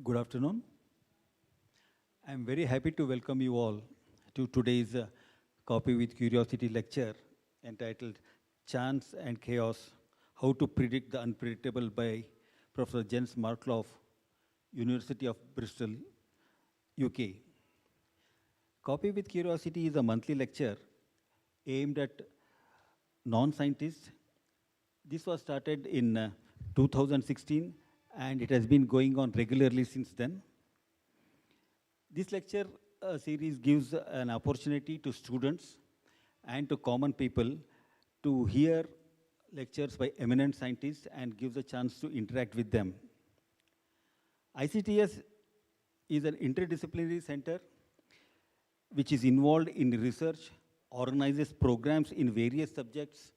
Good afternoon. I'm very happy to welcome you all to today's Copy with Curiosity lecture entitled Chance and Chaos, How to Predict the Unpredictable by Professor Jens Marklof, University of Bristol, UK. Copy with Curiosity is a monthly lecture aimed at non-scientists. This was started in 2016 and it has been going on regularly since then. This lecture series gives an opportunity to students and to common people to hear lectures by eminent scientists and gives a chance to interact with them. ICTS is an interdisciplinary center which is involved in research, organizes programs in various subjects,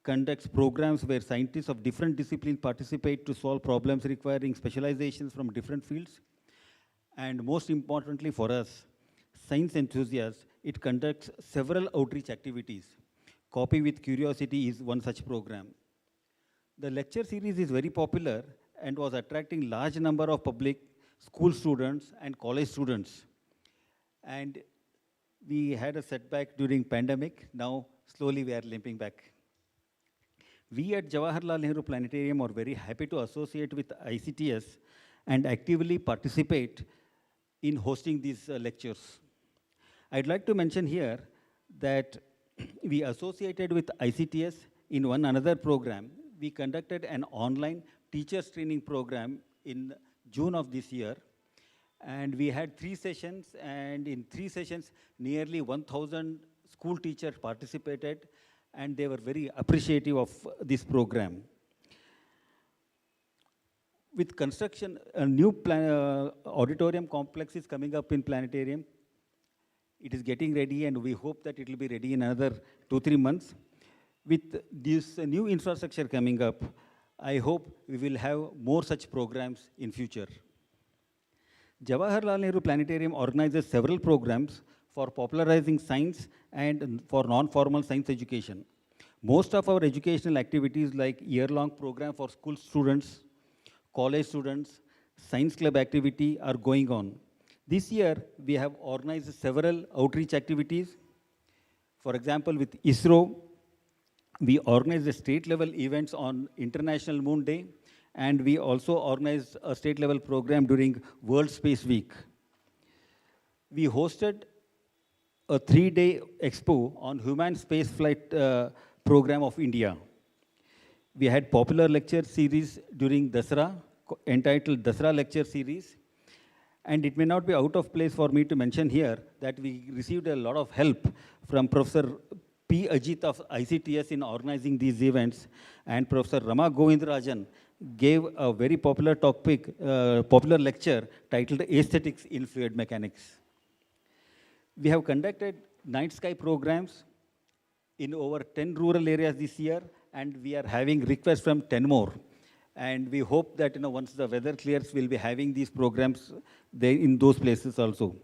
conducts programs where scientists of different disciplines participate to solve problems requiring specializations from different fields. And most importantly for us, science enthusiasts, it conducts several outreach activities. Copy with Curiosity is one such program. The lecture series is very popular and was attracting large number of public, school students and college students. And we had a setback during pandemic. Now slowly we are limping back. We at Jawaharlal Nehru Planetarium are very happy to associate with ICTS and actively participate in hosting these lectures. I'd like to mention here that we associated with ICTS in one another program. We conducted an online teachers training program in June of this year. And we had 3 sessions, and in 3 sessions, nearly 1,000 school teachers participated, and they were very appreciative of this program. With construction, a new auditorium complex is coming up in Planetarium. It is getting ready, and we hope that it will be ready in another 2-3 months. With this new infrastructure coming up, I hope we will have more such programs in future. Jawaharlal Nehru Planetarium organizes several programs for popularizing science and for non-formal science education. Most of our educational activities like year-long program for school students, college students, science club activity are going on. This year, we have organized several outreach activities. For example, with ISRO, we organized the state-level events on International Moon Day, and we also organized a state-level program during World Space Week. We hosted a 3-day expo on human spaceflight program of India. We had popular lecture series during Dasara, entitled Dasara Lecture Series. And it may not be out of place for me to mention here that we received a lot of help from Professor P. Ajit of ICTS in organizing these events. And Professor Rama Govindarajan gave a very popular topic, popular lecture titled Aesthetics in Fluid Mechanics. We have conducted night sky programs in over 10 rural areas this year, and we are having requests from 10 more. And we hope that once the weather clears, we'll be having these programs there in those places also.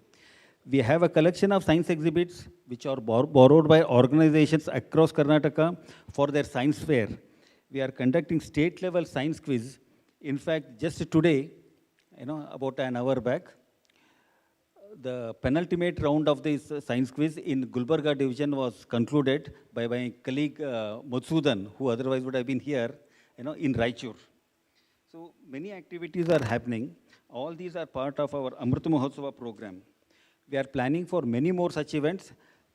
We have a collection of science exhibits which are borrowed by organizations across Karnataka for their science fair. We are conducting state-level science quiz. In fact, just today, about an hour back, the penultimate round of this science quiz in Gulbarga division was concluded by my colleague Madhusudan, who otherwise would have been here, in Raichur. So many activities are happening. All these are part of our Amrit Mahotsava program. We are planning for many more such events.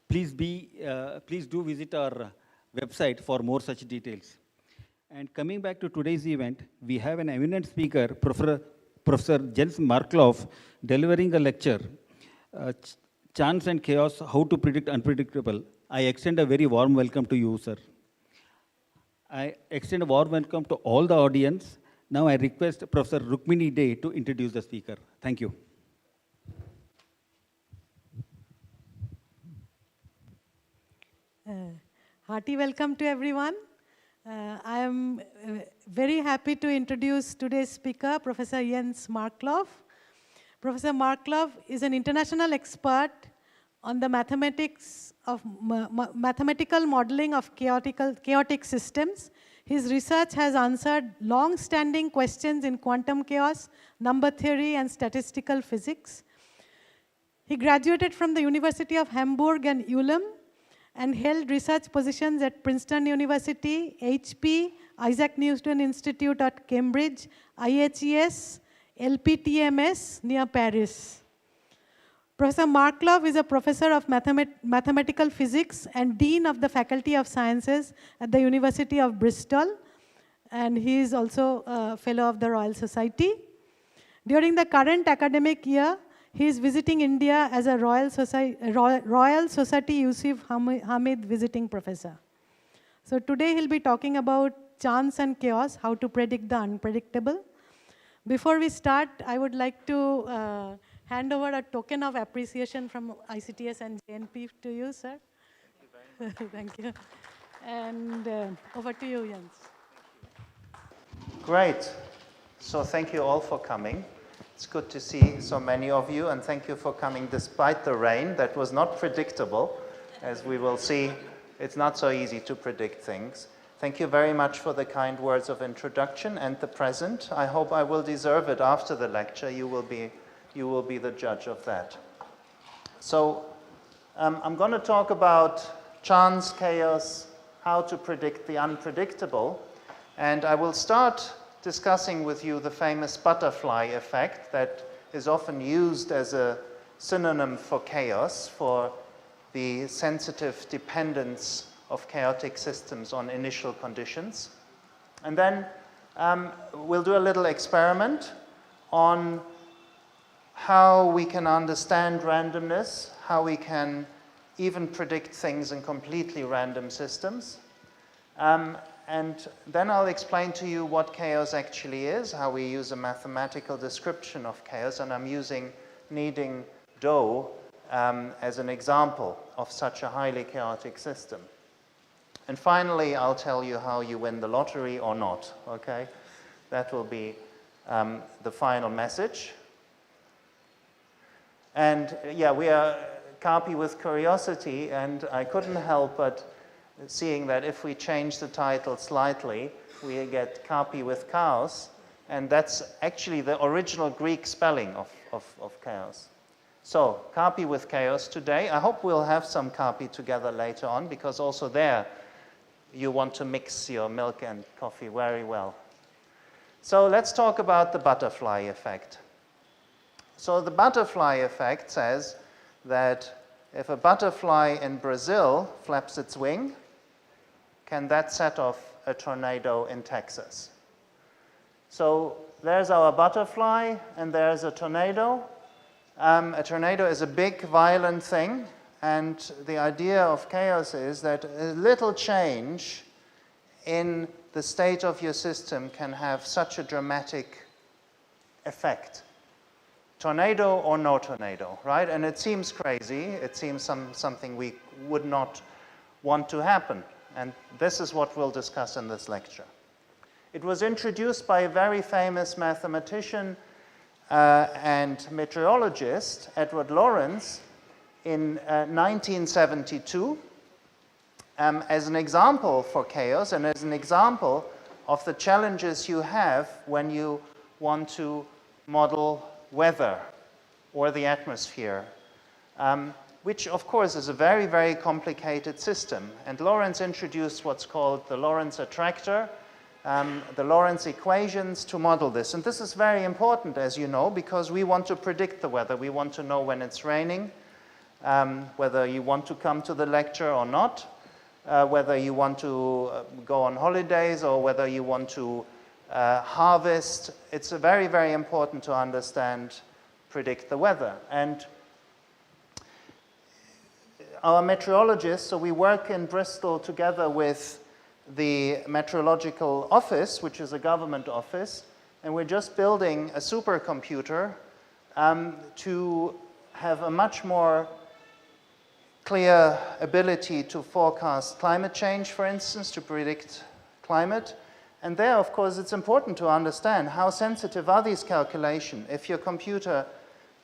Please do visit our website for more such details. And coming back to today's event, we have an eminent speaker, Professor Jens Marklof, delivering a lecture, Chance and Chaos, How to Predict Unpredictable. I extend a very warm welcome to you, sir. I extend a warm welcome to all the audience. Now I request Professor Rukmini Dey to introduce the speaker. Thank you. Hearty welcome to everyone. I am very happy to introduce today's speaker, Professor Jens Marklof. Professor Marklof is an international expert on the mathematical modeling of chaotic systems. His research has answered long-standing questions in quantum chaos, number theory, and statistical physics. He graduated from the University of Hamburg and Ulm and held research positions at Princeton University, HP, Isaac Newton Institute at Cambridge, IHES, LPTMS near Paris. Professor Marklof is a professor of mathematical physics and dean of the Faculty of Sciences at the University of Bristol, and he is also a fellow of the Royal Society. During the current academic year, he is visiting India as a Royal Society Yusuf Hamid visiting professor. So today he'll be talking about chance and chaos, how to predict the unpredictable. Before we start, I would like to hand over a token of appreciation from ICTS and JNP to you, sir. Thank you very much. Thank you. And over to you, Jens. Great. So thank you all for coming. It's good to see so many of you, and thank you for coming despite the rain. That was not predictable. As we will see, it's not so easy to predict things. Thank you very much for the kind words of introduction and the present. I hope I will deserve it after the lecture. You will be the judge of that. So I'm going to talk about chance, chaos, how to predict the unpredictable. And I will start discussing with you the famous butterfly effect that is often used as a synonym for chaos, for the sensitive dependence of chaotic systems on initial conditions. And then we'll do a little experiment on how we can understand randomness, how we can even predict things in completely random systems. And then I'll explain to you what chaos actually is, how we use a mathematical description of chaos, and I'm using kneading dough as an example of such a highly chaotic system. And finally, I'll tell you how you win the lottery or not, okay? That will be the final message. And yeah, we are KAAPI with Curiosity, and I couldn't help but seeing that if we change the title slightly, we get KAAPI with chaos, and that's actually the original Greek spelling of chaos. So, KAAPI with chaos today. I hope we'll have some KAAPI together later on, because also there you want to mix your milk and coffee very well. So let's talk about the butterfly effect. So the butterfly effect says that if a butterfly in Brazil flaps its wing, can that set off a tornado in Texas? So there's our butterfly, and there's a tornado. A tornado is a big, violent thing, and the idea of chaos is that a little change in the state of your system can have such a dramatic effect. Tornado or no tornado, right? And it seems crazy. It seems something we would not want to happen. And this is what we'll discuss in this lecture. It was introduced by a very famous mathematician and meteorologist, Edward Lorenz, in 1972, as an example for chaos and as an example of the challenges you have when you want to model weather or the atmosphere, which of course is a very, very complicated system. And Lorentz introduced what's called the Lorentz attractor, the Lorentz equations to model this. And this is very important, as you know, because we want to predict the weather. We want to know when it's raining, whether you want to come to the lecture or not, whether you want to go on holidays or whether you want to harvest. It's very, very important to understand, predict the weather. And our meteorologists, so we work in Bristol together with the Meteorological Office, which is a government office, and we're just building a supercomputer to have a much more clear ability to forecast climate change, for instance, to predict climate. And there, of course, it's important to understand how sensitive are these calculations. If your computer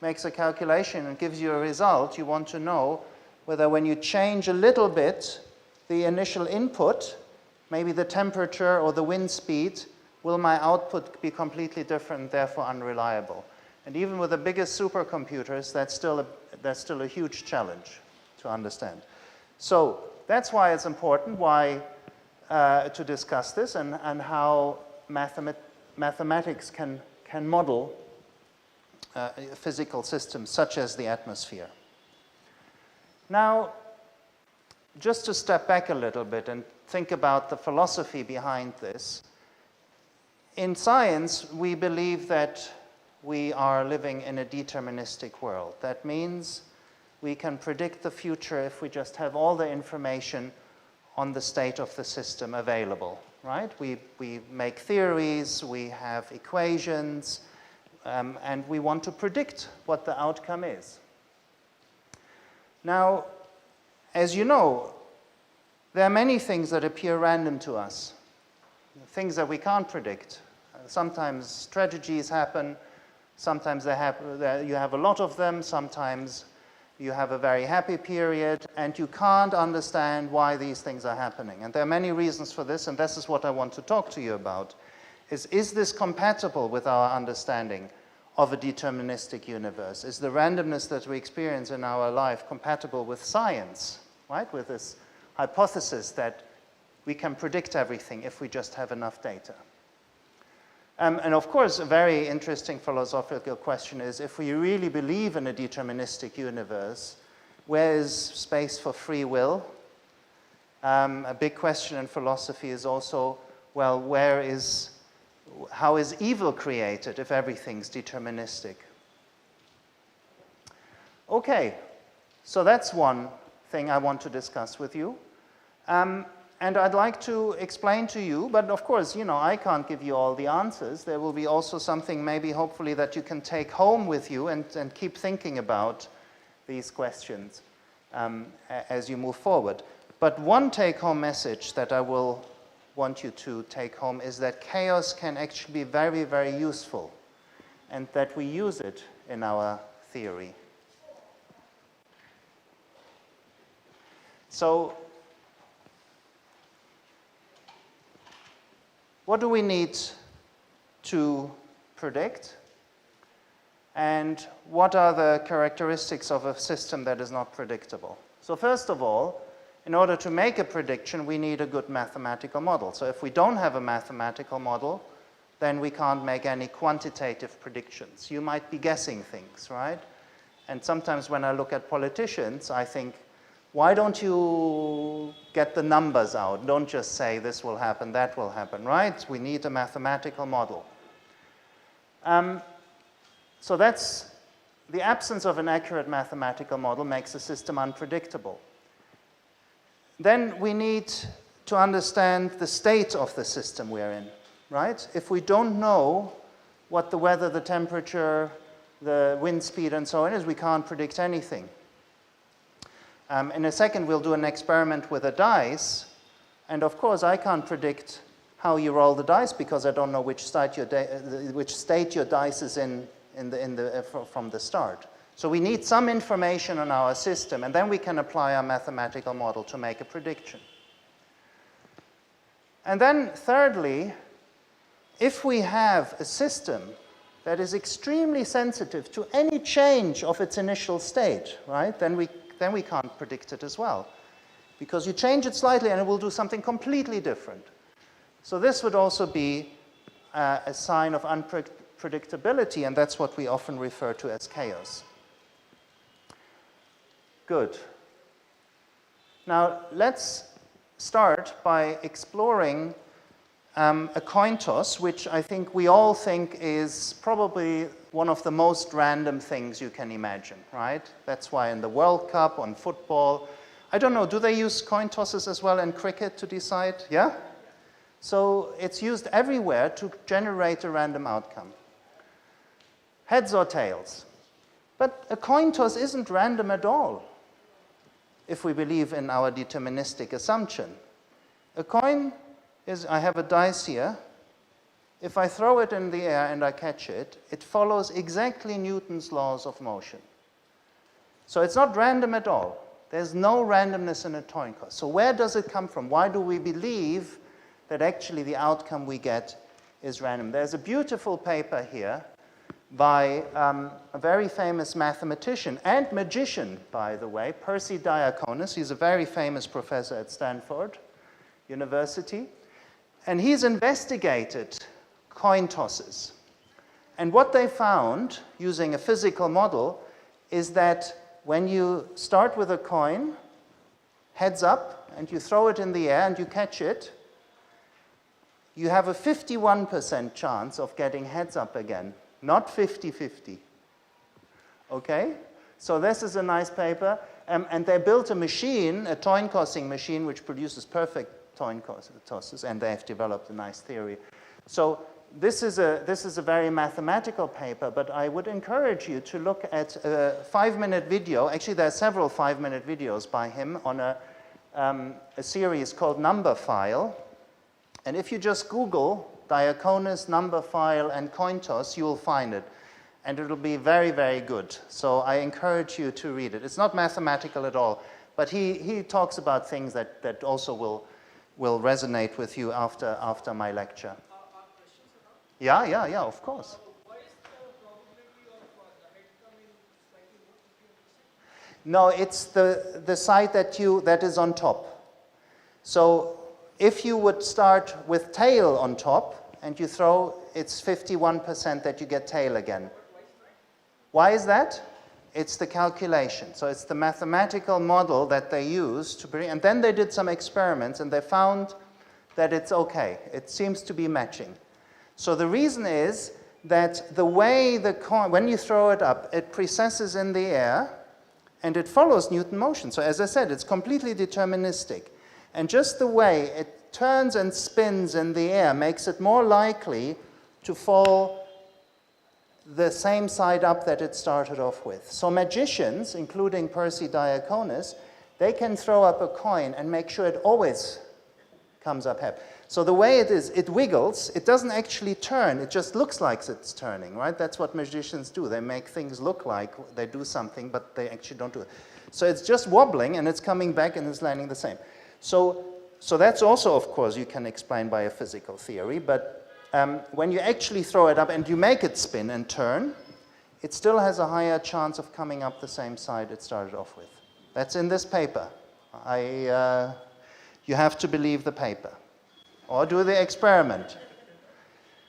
makes a calculation and gives you a result, you want to know whether when you change a little bit the initial input, maybe the temperature or the wind speed, will my output be completely different, therefore unreliable? And even with the biggest supercomputers, that's still a huge challenge to understand. So that's why it's important to discuss this and how mathematics can model physical systems such as the atmosphere. Now, just to step back a little bit and think about the philosophy behind this, in science, we believe that we are living in a deterministic world. That means we can predict the future if we just have all the information on the state of the system available, right? We make theories, we have equations, and we want to predict what the outcome is. Now, as you know, there are many things that appear random to us, things that we can't predict. Sometimes tragedies happen, sometimes you have a lot of them, sometimes you have a very happy period, and you can't understand why these things are happening. And there are many reasons for this, and this is what I want to talk to you about. Is this compatible with our understanding of a deterministic universe? Is the randomness that we experience in our life compatible with science, right? With this hypothesis that we can predict everything if we just have enough data. And of course, a very interesting philosophical question is, if we really believe in a deterministic universe, where is space for free will? A big question in philosophy is also, well, how is evil created if everything's deterministic? Okay, so that's one thing I want to discuss with you. And I'd like to explain to you, but of course, you know, I can't give you all the answers. There will be also something maybe, hopefully, that you can take home with you and keep thinking about these questions as you move forward. But one take-home message that I will want you to take home is that chaos can actually be very, very useful, and that we use it in our theory. So, what do we need to predict? And what are the characteristics of a system that is not predictable? So first of all, in order to make a prediction, we need a good mathematical model. So if we don't have a mathematical model, then we can't make any quantitative predictions. You might be guessing things, right? And sometimes when I look at politicians, I think, why don't you get the numbers out? Don't just say this will happen, that will happen, right? We need a mathematical model. So that's the absence of an accurate mathematical model makes the system unpredictable. Then we need to understand the state of the system we're in, right? If we don't know what the weather, the temperature, the wind speed, and so on is, we can't predict anything. In a second, we'll do an experiment with a dice. And of course, I can't predict how you roll the dice because I don't know which state your dice is in from the start. So we need some information on our system, and then we can apply our mathematical model to make a prediction. And then thirdly, if we have a system that is extremely sensitive to any change of its initial state, right, then we can't predict it as well. Because you change it slightly and it will do something completely different. So this would also be a sign of unpredictability, and that's what we often refer to as chaos. Good. Now let's start by exploring a coin toss, which I think we all think is probably one of the most random things you can imagine, right? That's why in the World Cup, on football, I don't know, do they use coin tosses as well in cricket to decide? Yeah? So it's used everywhere to generate a random outcome. Heads or tails. But a coin toss isn't random at all, if we believe in our deterministic assumption. A coin is, I have a dice here. If I throw it in the air and I catch it, it follows exactly Newton's laws of motion. So it's not random at all. There's no randomness in a coin toss. So where does it come from? Why do we believe that actually the outcome we get is random. There's a beautiful paper here by a very famous mathematician and magician, by the way, Percy Diaconis. He's a very famous professor at Stanford University. And he's investigated coin tosses. And what they found, using a physical model, is that when you start with a coin, heads up, and you throw it in the air and you catch it, you have a 51% chance of getting heads up again, not 50-50. Okay? So this is a nice paper. And they built a machine, a coin tossing machine, which produces perfect coin tosses, and they have developed a nice theory. So this is a very mathematical paper, but I would encourage you to look at a 5-minute video. Actually, there are several 5-minute videos by him on a series called Number File. And if you just Google Diaconis, Number File, and coin toss, you will find it. And it'll be very, very good. So I encourage you to read it. It's not mathematical at all, but he talks about things that also will resonate with you after my lecture. Yeah, of course. Why is the probability of the head coming slightly more? No, it's the side that is on top. So if you would start with tail on top and you throw, it's 51% that you get tail again. Why is that? It's the calculation. So it's the mathematical model that they use to bring, and then they did some experiments and they found that it's okay. It seems to be matching. So the reason is that the way the coin, when you throw it up, it precesses in the air and it follows Newton motion. So as I said, it's completely deterministic. And just the way it turns and spins in the air makes it more likely to fall the same side up that it started off with. So magicians, including Percy Diaconis, they can throw up a coin and make sure it always comes up heavy. So the way it is, it wiggles, it doesn't actually turn, it just looks like it's turning, right? That's what magicians do. They make things look like they do something, but they actually don't do it. So it's just wobbling and it's coming back and it's landing the same. So that's also, of course, you can explain by a physical theory, but when you actually throw it up and you make it spin and turn, it still has a higher chance of coming up the same side it started off with. That's in this paper. You have to believe the paper. Or do the experiment.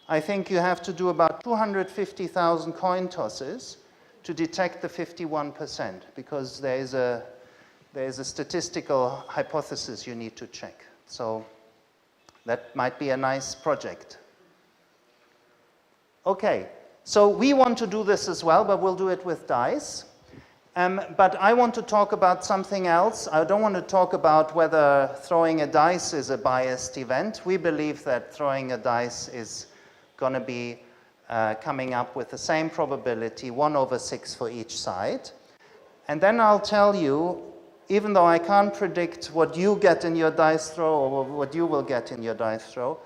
I think you have to do about 250,000 coin tosses to detect the 51%, because there is a statistical hypothesis you need to check. So that might be a nice project. Okay, so we want to do this as well, but we'll do it with dice. But I want to talk about something else. I don't want to talk about whether throwing a dice is a biased event. We believe that throwing a dice is going to be coming up with the same probability, 1/6 for each side. And then I'll tell you, even though I can't predict what you get in your dice throw or what you will get in your dice throw,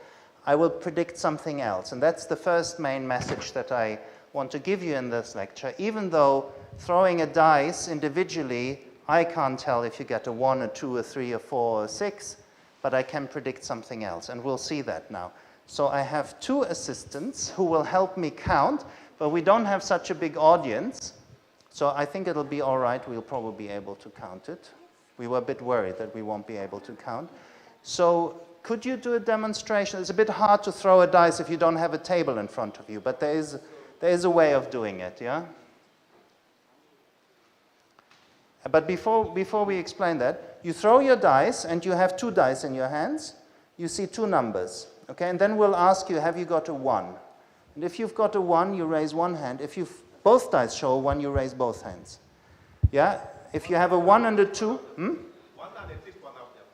I will predict something else. And that's the first main message that I want to give you in this lecture. Even though throwing a dice individually, I can't tell if you get a 1, a 2, a 3, a 4, or a 6, but I can predict something else, and we'll see that now. So I have 2 assistants who will help me count, but we don't have such a big audience, so I think it'll be all right. We'll probably be able to count it. We were a bit worried that we won't be able to count. So could you do a demonstration? It's a bit hard to throw a dice if you don't have a table in front of you, but there is a way of doing it, yeah? But before we explain that, you throw your dice, and you have 2 dice in your hands. You see 2 numbers, okay? And then we'll ask you, have you got a 1? And if you've got a 1, you raise one hand. If both dice show a 1, you raise both hands. Yeah? If you have a 1 and a 2, One and at least one of them,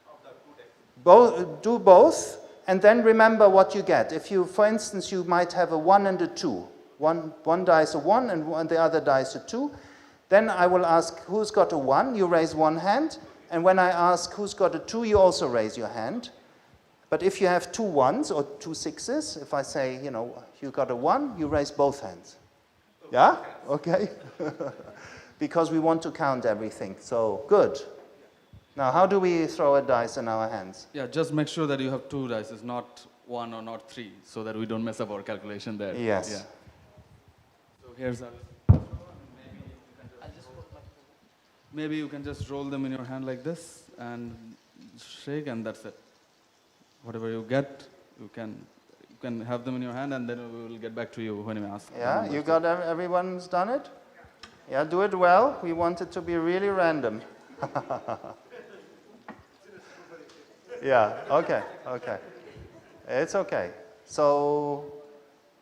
of the 2 decks. do both, and then remember what you get. If you, for instance, you might have a 1 and a 2. One dice a 1 and the other dice a 2. Then I will ask who's got a 1, you raise one hand, and when I ask who's got a 2, you also raise your hand. But if you have 2 1s or 2 6s, if I say, you got a 1, you raise both hands. Yeah? Okay. Because we want to count everything, so good. Now, how do we throw a dice in our hands? Yeah, just make sure that you have 2 dice, it's not 1 or not 3, so that we don't mess up our calculation there. Yes. Yeah. So here's our... Maybe you can just roll them in your hand like this and shake, and that's it. Whatever you get, you can have them in your hand, and then we will get back to you when we ask. Yeah, you got everyone's done it? Yeah, do it well. We want it to be really random. Yeah, okay, okay. It's okay. So,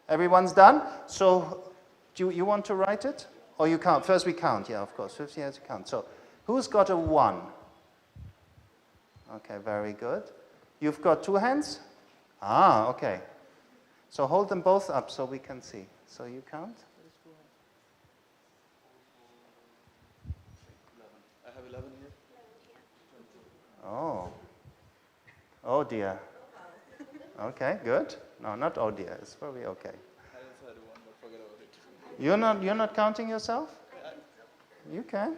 everyone's done? So, do you want to write it? Or you count? First we count, yeah, of course. 50 has to count. So, who's got a 1? Okay, very good. You've got 2 hands? Ah, okay. So hold them both up so we can see. So you count? I have 11 here. Oh. Oh dear. Okay, good. No, not oh dear. It's probably okay. I also had 1, but forget about it. You're not counting yourself? You can.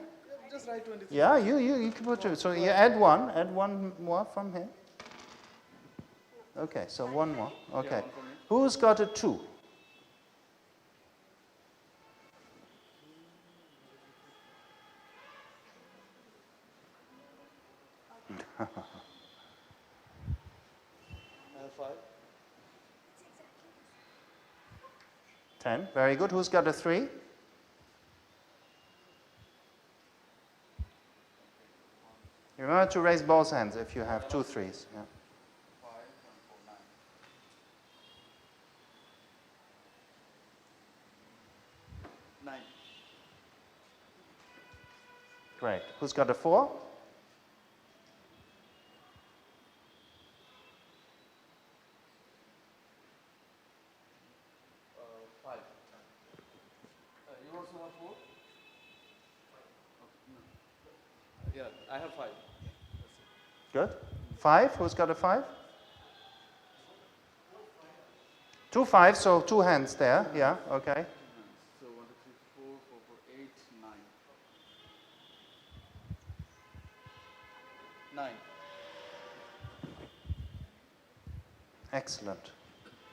Just write 23. Yeah, you can put 2. So you add 1 more from here. Okay, so 1 more. Okay. Who's got a 2? I have 5. 10. Very good. Who's got a 3? Remember to raise both hands if you have 2 3s. Yeah. 9. Great. Who's got a 4? 5. You also want 4? Yeah, I have 5. Good. 5. Who's got a 5? 2 5s, so 2 hands there. Yeah, okay. So 1, 2, 3, 4, 4, 4, 8, 9. 9. Excellent.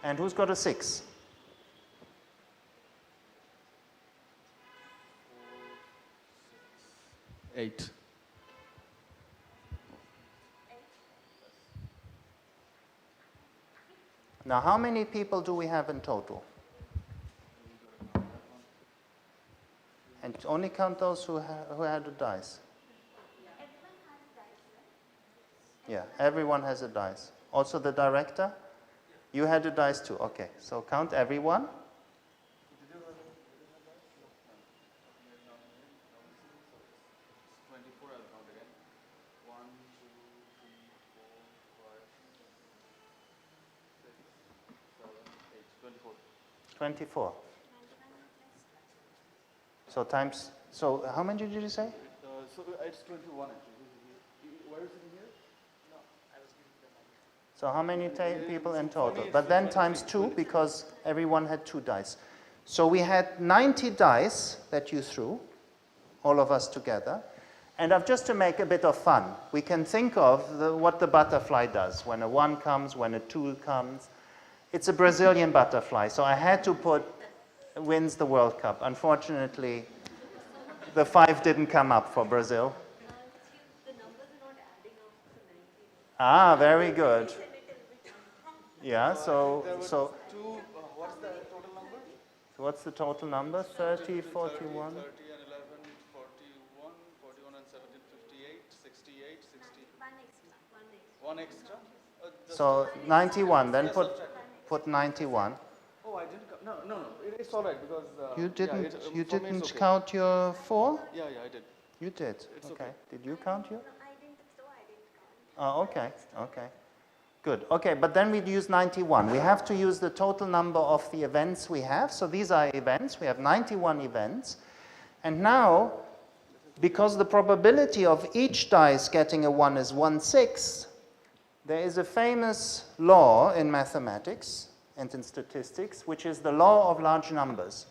And who's got a 6? 8. Now, how many people do we have in total? And only count those who had a dice. Yeah, everyone has a dice. Also the director? You had a dice too. Okay, so count everyone. Twenty-four. So times. So how many did you say? So it's 21 actually. Where is it in here? So how many people in total? But then times 2 because everyone had 2 dice. So we had 90 dice that you threw, all of us together. And just to make a bit of fun, we can think of what the butterfly does when a 1 comes, when a 2 comes. It's a Brazilian butterfly, so I had to put wins the World Cup. Unfortunately, the 5 didn't come up for Brazil. The numbers are not adding up to 90. Ah, very good. Yeah, so What's the total number? what's the total number? 30, 41? 30 and 11, 41, 41 and 17, 58, 68, 60. One extra. One extra? So 91, then put 91. Oh, I didn't. No. It's all right because. You didn't. Yeah, You for me didn't it's okay. count your 4. Yeah, I did. You did. It's Okay. okay. Did you count your? No, I didn't count. Oh, okay. Okay. Good. Okay, but then we'd use 91. We have to use the total number of the events we have. So these are events. We have 91 events. And now, because the probability of each dice getting a 1 is 1/6, there is a famous law in mathematics and in statistics, which is the law of large numbers.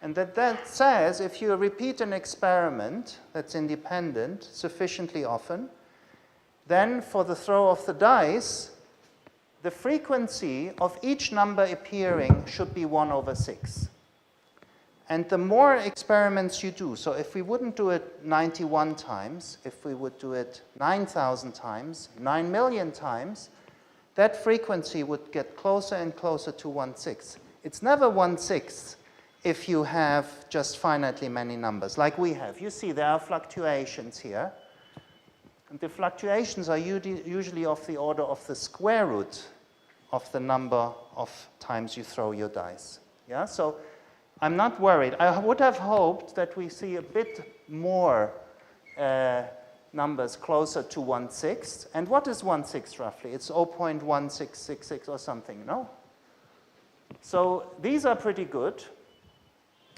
And that says if you repeat an experiment that's independent sufficiently often, then for the throw of the dice, the frequency of each number appearing should be 1 over 6. And the more experiments you do, so if we wouldn't do it 91 times, if we would do it 9,000 times, 9 million times, that frequency would get closer and closer to 1/6. It's never 1/6 if you have just finitely many numbers, like we have. You see there are fluctuations here. And the fluctuations are usually of the order of the square root of the number of times you throw your dice. Yeah, so I'm not worried. I would have hoped that we see a bit more numbers closer to 1/6. And what is 1/6 roughly? It's 0.1666 or something, no? So these are pretty good,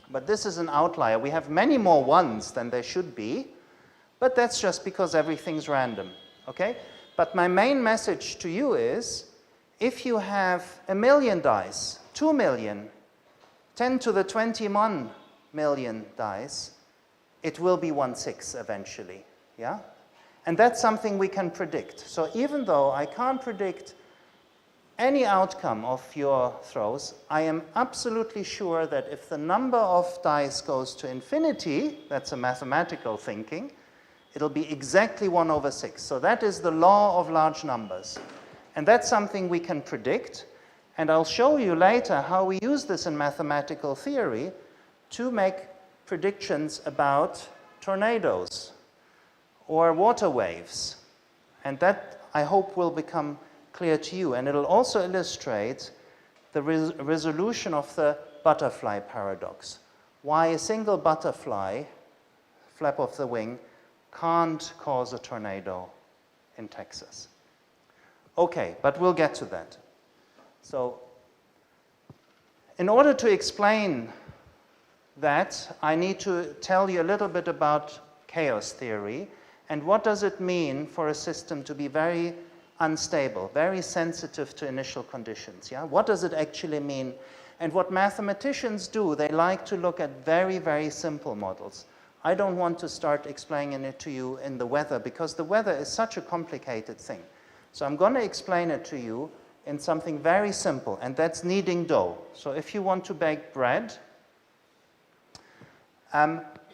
but this is an outlier. We have many more ones than there should be, but that's just because everything's random, okay? But my main message to you is, if you have 1 million dice, 2 million, 10 to the 21 million dice, it will be 1/6 eventually, yeah? And that's something we can predict. So even though I can't predict any outcome of your throws, I am absolutely sure that if the number of dice goes to infinity, that's a mathematical thinking, it'll be exactly 1 over 6. So that is the law of large numbers. And that's something we can predict. And I'll show you later how we use this in mathematical theory to make predictions about tornadoes or water waves. And that, I hope, will become clear to you. And it'll also illustrate the resolution of the butterfly paradox. Why a single butterfly, flap of the wing, can't cause a tornado in Texas. Okay, but we'll get to that. So, in order to explain that, I need to tell you a little bit about chaos theory and what does it mean for a system to be very unstable, very sensitive to initial conditions. Yeah? What does it actually mean? And what mathematicians do, they like to look at very, very simple models. I don't want to start explaining it to you in the weather because the weather is such a complicated thing. So I'm going to explain it to you in something very simple, and that's kneading dough. So if you want to bake bread,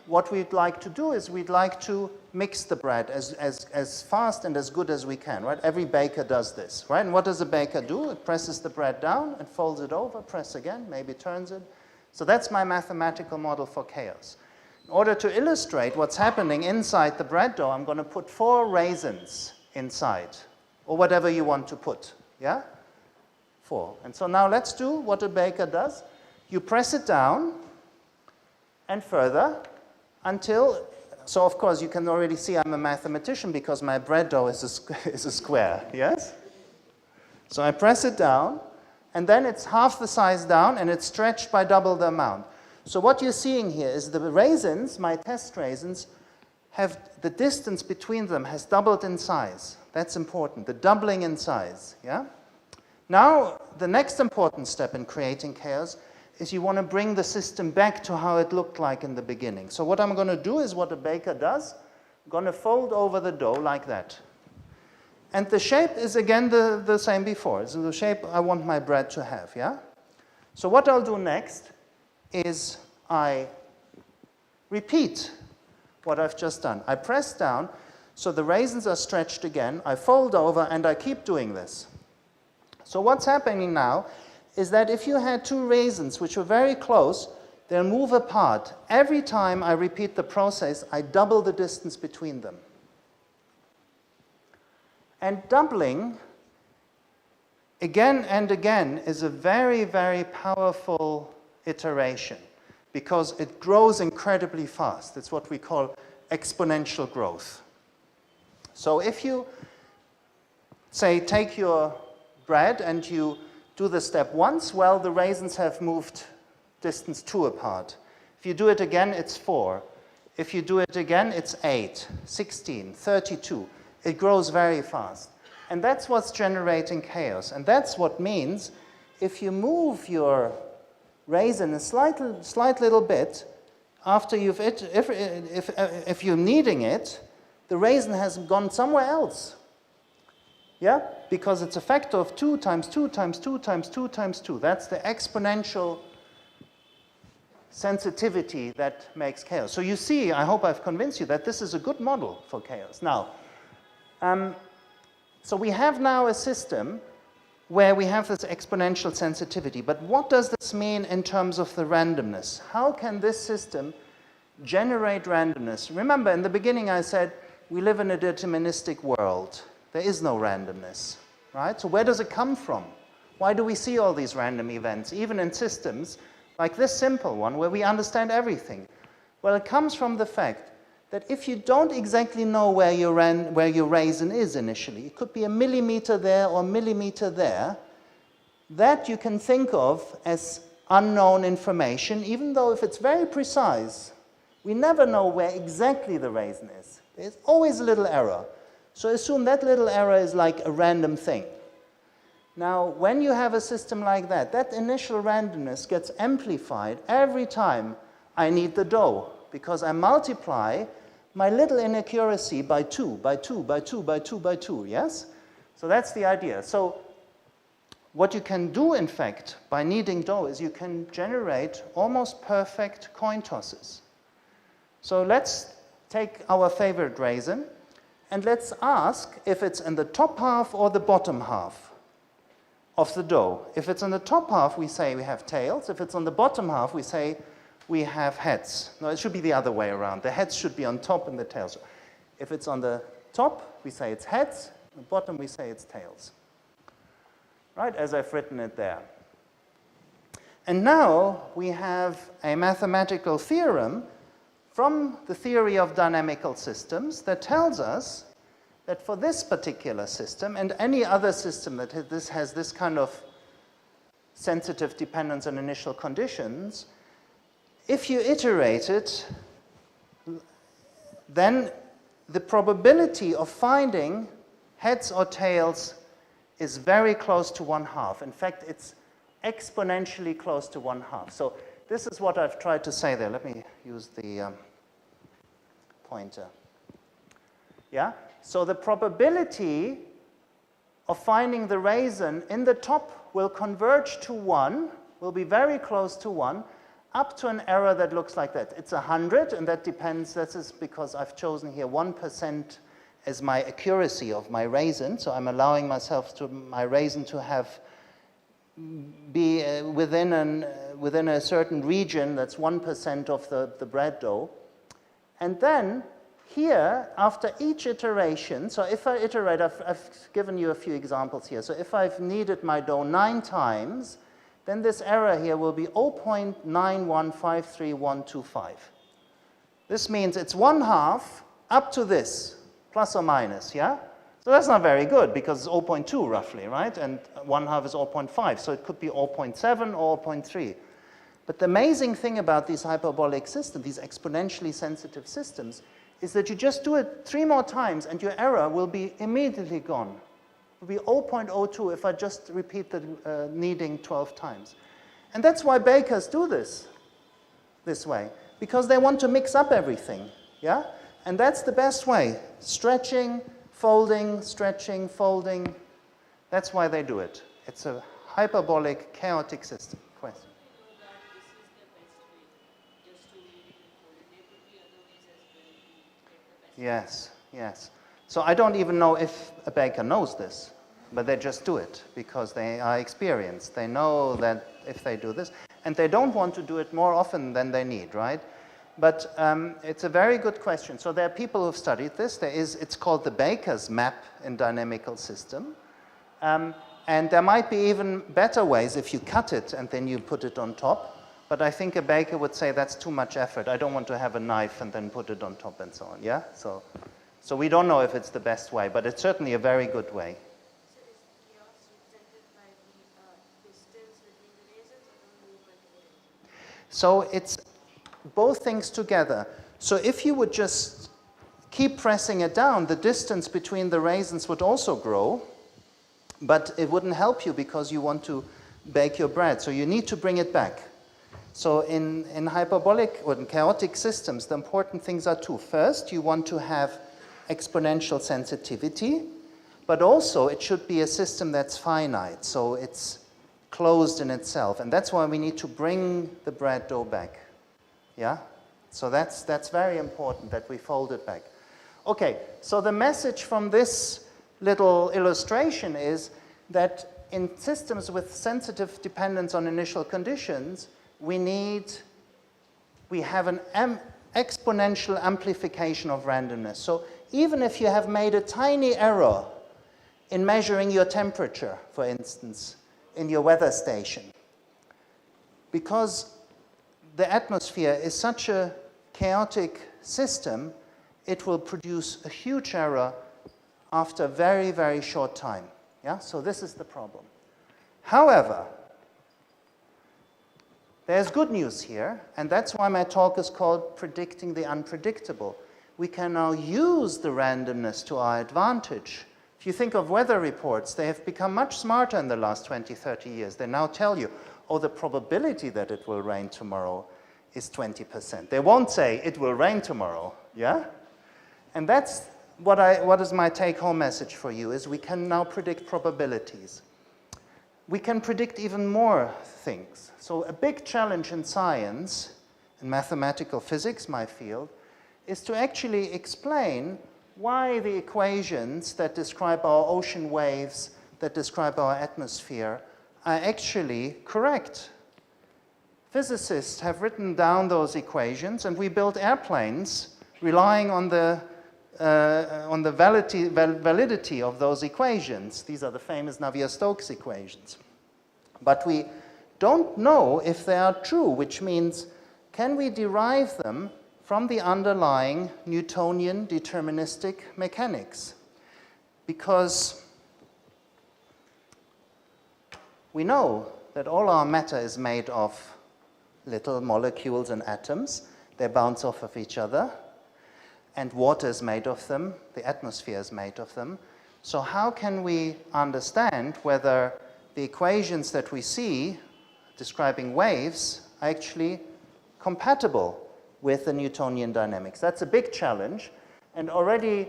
what we'd like to do is we'd like to mix the bread as fast and as good as we can, right? Every baker does this, right? And what does a baker do? It presses the bread down and folds it over, press again, maybe turns it. So that's my mathematical model for chaos. In order to illustrate what's happening inside the bread dough, I'm going to put 4 raisins inside, or whatever you want to put, yeah? 4. And so now let's do what a baker does. You press it down and further until, so of course you can already see I'm a mathematician because my bread dough is a square, yes? So I press it down and then it's half the size down and it's stretched by double the amount. So what you're seeing here is the raisins, my test raisins, have the distance between them has doubled in size. That's important, the doubling in size, yeah? Now, the next important step in creating chaos is you want to bring the system back to how it looked like in the beginning. So what I'm going to do is what a baker does. I'm going to fold over the dough like that. And the shape is again the same before. It's the shape I want my bread to have, yeah? So what I'll do next is I repeat what I've just done. I press down, so the raisins are stretched again. I fold over, and I keep doing this. So what's happening now is that if you had 2 raisins which were very close, they'll move apart. Every time I repeat the process, I double the distance between them. And doubling, again and again, is a very, very powerful iteration because it grows incredibly fast. It's what we call exponential growth. So if you, say, take your bread and you do the step once, well, the raisins have moved distance 2 apart. If you do it again, it's 4. If you do it again, it's 8, 16, 32. It grows very fast. And that's what's generating chaos. And that's what means if you move your raisin a slight little bit, after you've if you're kneading it, the raisin has gone somewhere else. Yeah? Because it's a factor of 2 times 2 times 2 times 2 times 2. That's the exponential sensitivity that makes chaos. So you see, I hope I've convinced you that this is a good model for chaos. Now, so we have now a system where we have this exponential sensitivity. But what does this mean in terms of the randomness? How can this system generate randomness? Remember, in the beginning I said we live in a deterministic world. There is no randomness, right? So where does it come from? Why do we see all these random events, even in systems like this simple one where we understand everything? Well, it comes from the fact that if you don't exactly know where your raisin is initially, it could be a millimeter there or a millimeter there, that you can think of as unknown information, even though if it's very precise, we never know where exactly the raisin is. There's always a little error. So assume that little error is like a random thing. Now, when you have a system like that, that initial randomness gets amplified every time I knead the dough, because I multiply my little inaccuracy by 2, by 2, by 2, by 2, by 2, yes? So that's the idea. So what you can do, in fact, by kneading dough is you can generate almost perfect coin tosses. So let's take our favorite raisin, and let's ask if it's in the top half or the bottom half of the dough. If it's in the top half, we say we have tails. If it's on the bottom half, we say we have heads. No, it should be the other way around. The heads should be on top and the tails. If it's on the top, we say it's heads. On the bottom, we say it's tails. Right, as I've written it there. And now we have a mathematical theorem from the theory of dynamical systems that tells us that for this particular system and any other system that has this kind of sensitive dependence on initial conditions, if you iterate it, then the probability of finding heads or tails is very close to 1/2. In fact, it's exponentially close to 1/2. So this is what I've tried to say there. Let me use the pointer. Yeah? So the probability of finding the raisin in the top will converge to 1, will be very close to 1, up to an error that looks like that. It's 100, and that depends, this is because I've chosen here 1% as my accuracy of my raisin, so I'm allowing my raisin to be within a certain region that's 1% of the bread dough. And then here, after each iteration, so if I iterate, I've given you a few examples here. So if I've kneaded my dough 9 times, then this error here will be 0.9153125. This means it's 1/2 up to this, plus or minus, yeah? So that's not very good because it's 0.2 roughly, right? And 1/2 is 0.5, so it could be 0.7 or 0.3. But the amazing thing about these hyperbolic systems, these exponentially sensitive systems, is that you just do it 3 more times and your error will be immediately gone. It will be 0.02 if I just repeat the kneading 12 times. And that's why bakers do this way, because they want to mix up everything, yeah? And that's the best way. Stretching, folding, stretching, folding. That's why they do it. It's a hyperbolic, chaotic system. Question? Yes, yes. So I don't even know if a baker knows this, but they just do it because they are experienced. They know that if they do this, and they don't want to do it more often than they need, right? But it's a very good question. So there are people who've studied this. It's called the baker's map in dynamical system. And there might be even better ways if you cut it and then you put it on top. But I think a baker would say that's too much effort. I don't want to have a knife and then put it on top and so on, yeah? So we don't know if it's the best way, but it's certainly a very good way. So is chaos represented by the distance between the raisins or the movement of the raisins? So it's both things together. So if you would just keep pressing it down, the distance between the raisins would also grow, but it wouldn't help you because you want to bake your bread. So you need to bring it back. So in hyperbolic or in chaotic systems, the important things are 2. First, you want to have exponential sensitivity. but also it should be a system that's finite, so it's closed in itself. And that's why we need to bring the bread dough back. Yeah? So that's very important that we fold it back. Okay, so the message from this little illustration is that in systems with sensitive dependence on initial conditions, we have an exponential amplification of randomness. So even if you have made a tiny error in measuring your temperature, for instance, in your weather station, because the atmosphere is such a chaotic system, it will produce a huge error after a very, very short time. Yeah? So this is the problem. However, there's good news here, and that's why my talk is called Predicting the Unpredictable. We can now use the randomness to our advantage. If you think of weather reports, they have become much smarter in the last 20, 30 years. They now tell you, oh, the probability that it will rain tomorrow is 20%. They won't say it will rain tomorrow, yeah? And that's what is my take-home message for you, is we can now predict probabilities. We can predict even more things. So a big challenge in science, in mathematical physics, my field, is to actually explain why the equations that describe our ocean waves, that describe our atmosphere, are actually correct. Physicists have written down those equations, and we built airplanes relying on the validity of those equations. These are the famous Navier-Stokes equations. But we don't know if they are true, which means, can we derive them from the underlying Newtonian deterministic mechanics? Because we know that all our matter is made of little molecules and atoms. They bounce off of each other. And water is made of them. The atmosphere is made of them. So how can we understand whether the equations that we see describing waves are actually compatible with the Newtonian dynamics? That's a big challenge. And already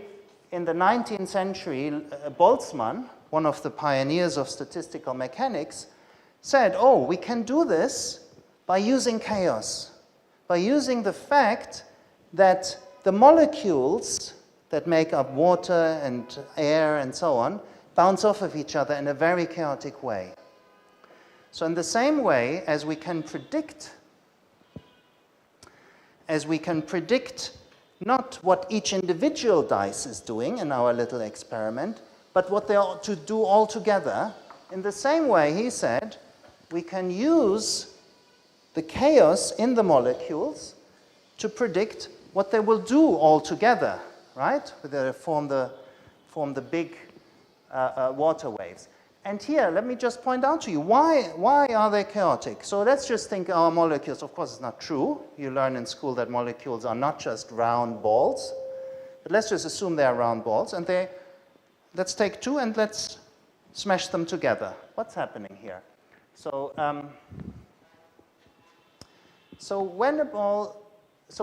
in the 19th century, Boltzmann, one of the pioneers of statistical mechanics, said, oh, we can do this by using chaos, by using the fact that the molecules that make up water and air and so on bounce off of each other in a very chaotic way. So in the same way as we can predict not what each individual dice is doing in our little experiment, but what they ought to do all together, in the same way, he said, we can use the chaos in the molecules to predict what they will do all together, right? They form the big water waves. And here, let me just point out to you, why are they chaotic? So let's just think our molecules. Of course, it's not true. You learn in school that molecules are not just round balls. But let's just assume they are round balls. And let's take two and let's smash them together. What's happening here? So, so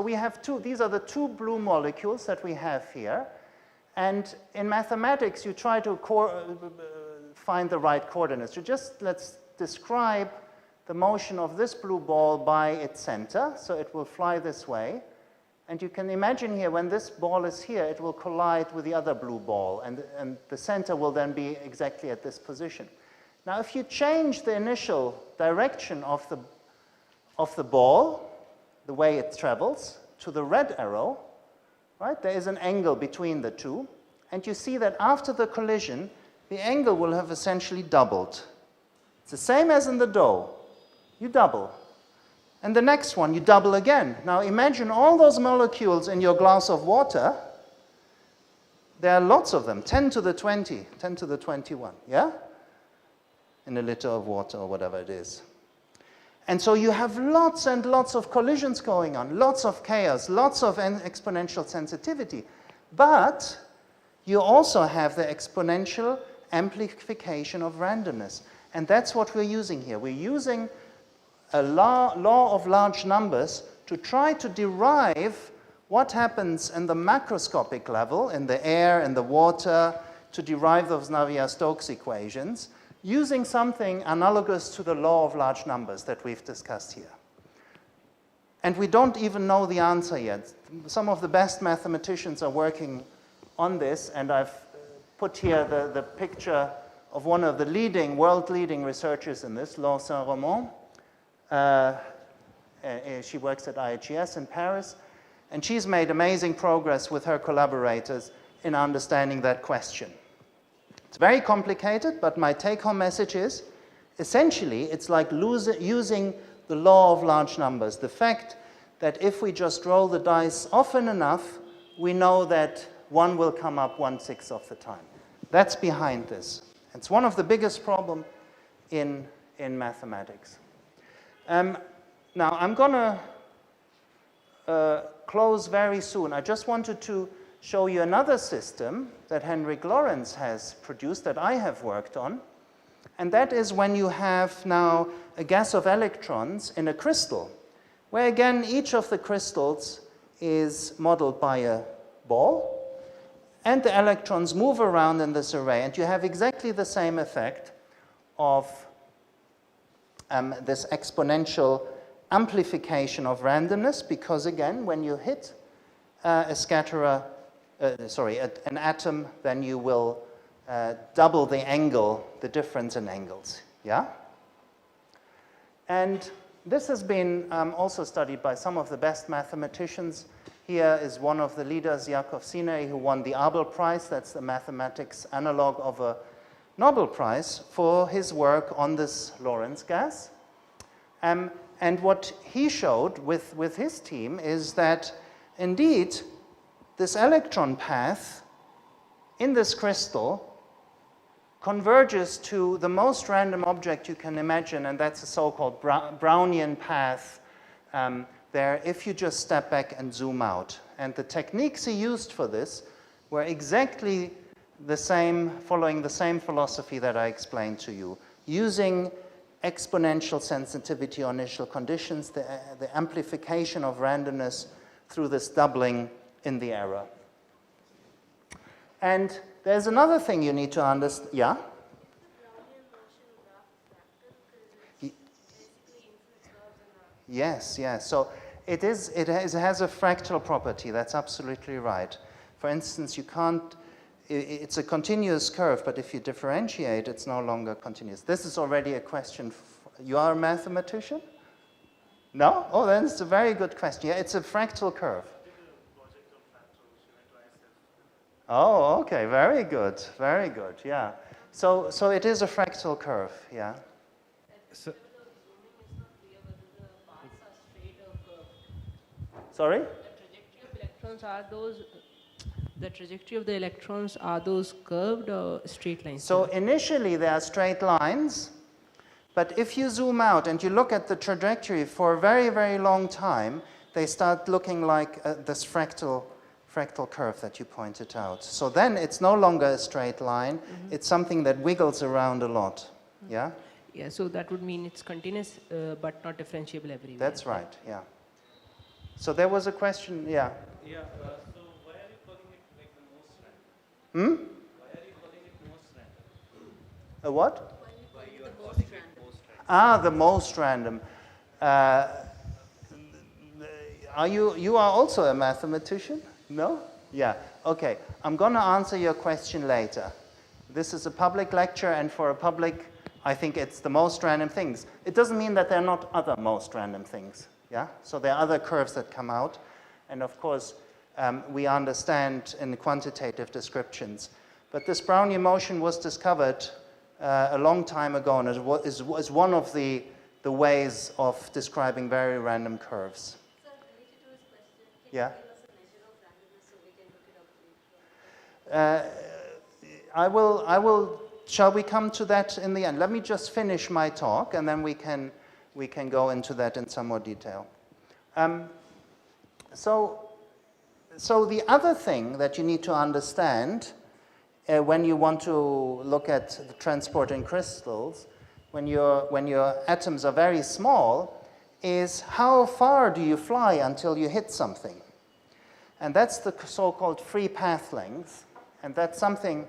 we have two, these are the two blue molecules that we have here. And in mathematics, you try to find the right coordinates. Let's describe the motion of this blue ball by its center. So it will fly this way. And you can imagine here, when this ball is here, it will collide with the other blue ball. And the center will then be exactly at this position. Now, if you change the initial direction of the ball, the way it travels, to the red arrow, right, there is an angle between the two. And you see that after the collision, the angle will have essentially doubled. It's the same as in the dough. You double. And the next one, you double again. Now imagine all those molecules in your glass of water. There are lots of them, 10 to the 20, 10 to the 21, yeah? In a liter of water or whatever it is. And so you have lots and lots of collisions going on, lots of chaos, lots of exponential sensitivity. But you also have the exponential amplification of randomness. And that's what we're using here. We're using a law of large numbers to try to derive what happens in the macroscopic level, in the air, in the water, to derive those Navier-Stokes equations using something analogous to the law of large numbers that we've discussed here. And we don't even know the answer yet. Some of the best mathematicians are working on this, and I've put here the picture of one of the world-leading researchers in this, Laure Saint-Roman. She works at IHES in Paris, and she's made amazing progress with her collaborators in understanding that question. It's very complicated, but my take-home message is, essentially, it's like using the law of large numbers. The fact that if we just roll the dice often enough, we know that one will come up 1/6 of the time. That's behind this. It's one of the biggest problems in mathematics. Now, I'm going to close very soon. I just wanted to show you another system that Henrik Lorentz has produced that I have worked on. And that is when you have now a gas of electrons in a crystal, where again, each of the crystals is modeled by a ball, and the electrons move around in this array, and you have exactly the same effect of this exponential amplification of randomness, because again, when you hit an atom, then you will double the angle, the difference in angles, yeah? And this has been also studied by some of the best mathematicians. Here is one of the leaders, Yakov Sinai, who won the Abel Prize. That's the mathematics analog of a Nobel Prize for his work on this Lorentz gas. And what he showed with his team is that, indeed, this electron path in this crystal converges to the most random object you can imagine, and that's a so-called Brownian path there if you just step back and zoom out. And the techniques he used for this were exactly the same, following the same philosophy that I explained to you, using exponential sensitivity on initial conditions, the amplification of randomness through this doubling in the error. And there's another thing you need to understand. Yeah? Yes, yes. So it has a fractal property. That's absolutely right. For instance, you can't, it's a continuous curve, but if you differentiate, it's no longer continuous. This is already a question. You are a mathematician? No? Oh, then it's a very good question. Yeah, it's a fractal curve. Oh, okay, very good, yeah. So it is a fractal curve, yeah. So, Sorry? The trajectory of the electrons, are those curved or straight lines? So initially they are straight lines, but if you zoom out and you look at the trajectory for a very, very long time, they start looking like this fractal curve that you pointed out. So then it's no longer a straight line, it's something that wiggles around a lot, yeah? Yeah, so that would mean it's continuous but not differentiable everywhere. That's right, yeah. So there was a question, yeah. Yeah, so why are you calling it like the most random? Why are you calling it most random? A what? Why you are calling it most random? Ah, the most random. You are also a mathematician? No? Yeah, okay. I'm going to answer your question later. This is a public lecture, and for a public, I think it's the most random things. It doesn't mean that there are not other most random things. Yeah? So there are other curves that come out. And of course, we understand in quantitative descriptions. But this Brownian motion was discovered a long time ago, and is one of the ways of describing very random curves. Sir, related to his question, Yeah? give us a measure of randomness so we can look it up later? I will, shall we come to that in the end? Let me just finish my talk, and then we can go into that in some more detail. So the other thing that you need to understand when you want to look at the transport in crystals, when your atoms are very small, is how far do you fly until you hit something? And that's the so-called free path length, and that's something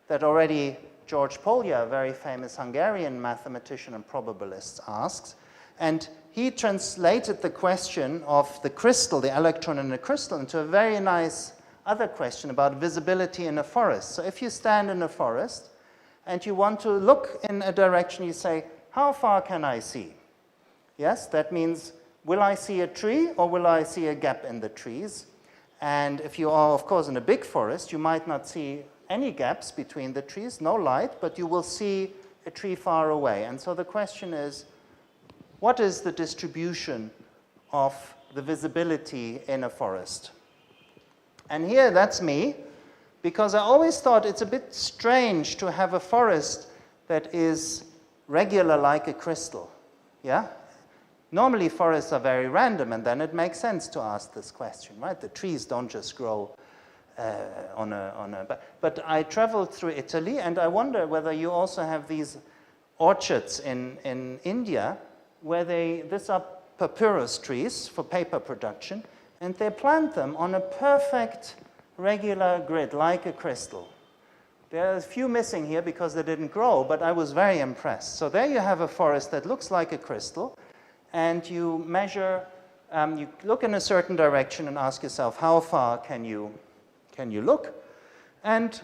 that already George Polya, a very famous Hungarian mathematician and probabilist, asks. And he translated the question of the crystal, the electron in a crystal, into a very nice other question about visibility in a forest. So if you stand in a forest and you want to look in a direction, you say, how far can I see? Yes, that means, will I see a tree or will I see a gap in the trees? And if you are, of course, in a big forest, you might not see any gaps between the trees, no light, but you will see a tree far away. And so the question is, what is the distribution of the visibility in a forest? And here, that's me, because I always thought it's a bit strange to have a forest that is regular like a crystal. Yeah? Normally, forests are very random, and then it makes sense to ask this question, right? The trees don't just grow but I traveled through Italy, and I wonder whether you also have these orchards in India where these are papyrus trees for paper production, and they plant them on a perfect regular grid, like a crystal. There are a few missing here because they didn't grow, but I was very impressed. So there you have a forest that looks like a crystal, and you measure, you look in a certain direction and ask yourself, how far can you look? And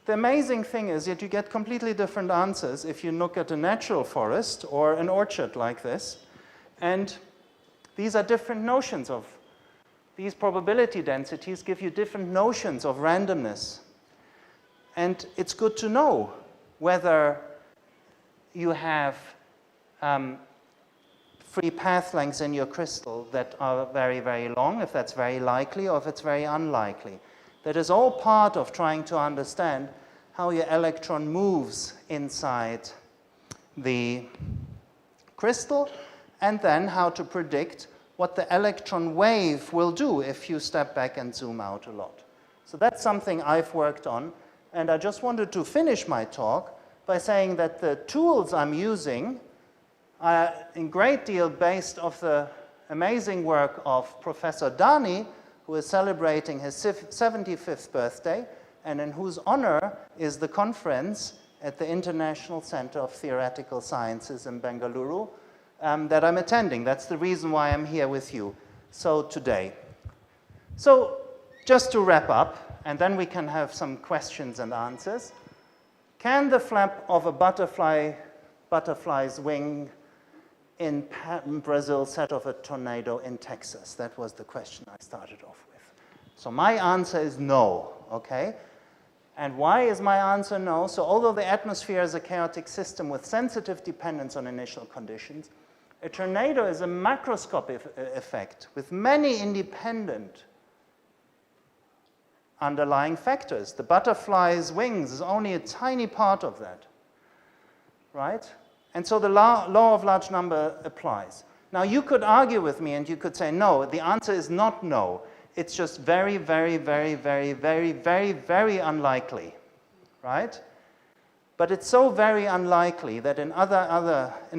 the amazing thing is that you get completely different answers if you look at a natural forest or an orchard like this. And these are different notions of, these probability densities give you different notions of randomness. And it's good to know whether you have free path lengths in your crystal that are very, very long, if that's very likely, or if it's very unlikely. That is all part of trying to understand how your electron moves inside the crystal, and then how to predict what the electron wave will do if you step back and zoom out a lot. So that's something I've worked on, and I just wanted to finish my talk by saying that the tools I'm using are in great deal based off the amazing work of Professor Dani, who is celebrating his 75th birthday, and in whose honor is the conference at the International Center of Theoretical Sciences in Bengaluru that I'm attending. That's the reason why I'm here with you today. So just to wrap up, and then we can have some questions and answers. Can the flap of a butterfly's wing in Brazil set off a tornado in Texas? That was the question I started off with. So my answer is no, okay? And why is my answer no? So although the atmosphere is a chaotic system with sensitive dependence on initial conditions, a tornado is a macroscopic effect with many independent underlying factors. The butterfly's wings is only a tiny part of that, right? And so the law of large number applies. Now, you could argue with me and you could say, no, the answer is not no. It's just very, very, very, very, very, very, very unlikely, right? But it's so very unlikely that in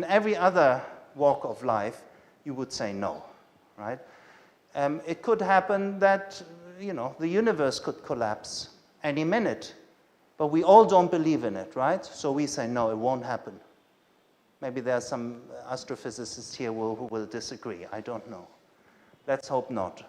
every other walk of life, you would say no, right? It could happen that, the universe could collapse any minute, but we all don't believe in it, right? So we say, no, it won't happen. Maybe there are some astrophysicists here who will disagree. I don't know. Let's hope not.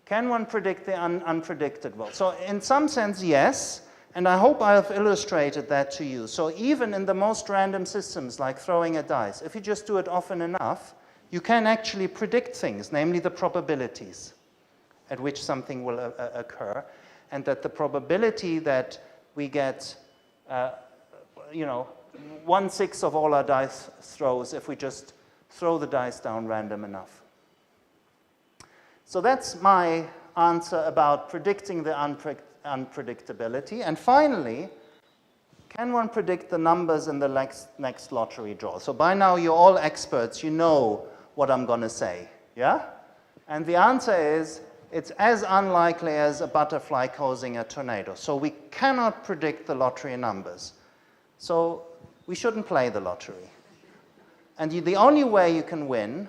Can one predict the unpredictable? So in some sense, yes. And I hope I have illustrated that to you. So even in the most random systems, like throwing a dice, if you just do it often enough, you can actually predict things, namely the probabilities at which something will occur. And that the probability that we get, 1/6 of all our dice throws if we just throw the dice down random enough. So that's my answer about predicting the unpredictability. And finally, can one predict the numbers in the next lottery draw? So by now you're all experts, you know what I'm going to say, yeah? And the answer is, it's as unlikely as a butterfly causing a tornado. So we cannot predict the lottery numbers. So we shouldn't play the lottery. And the only way you can win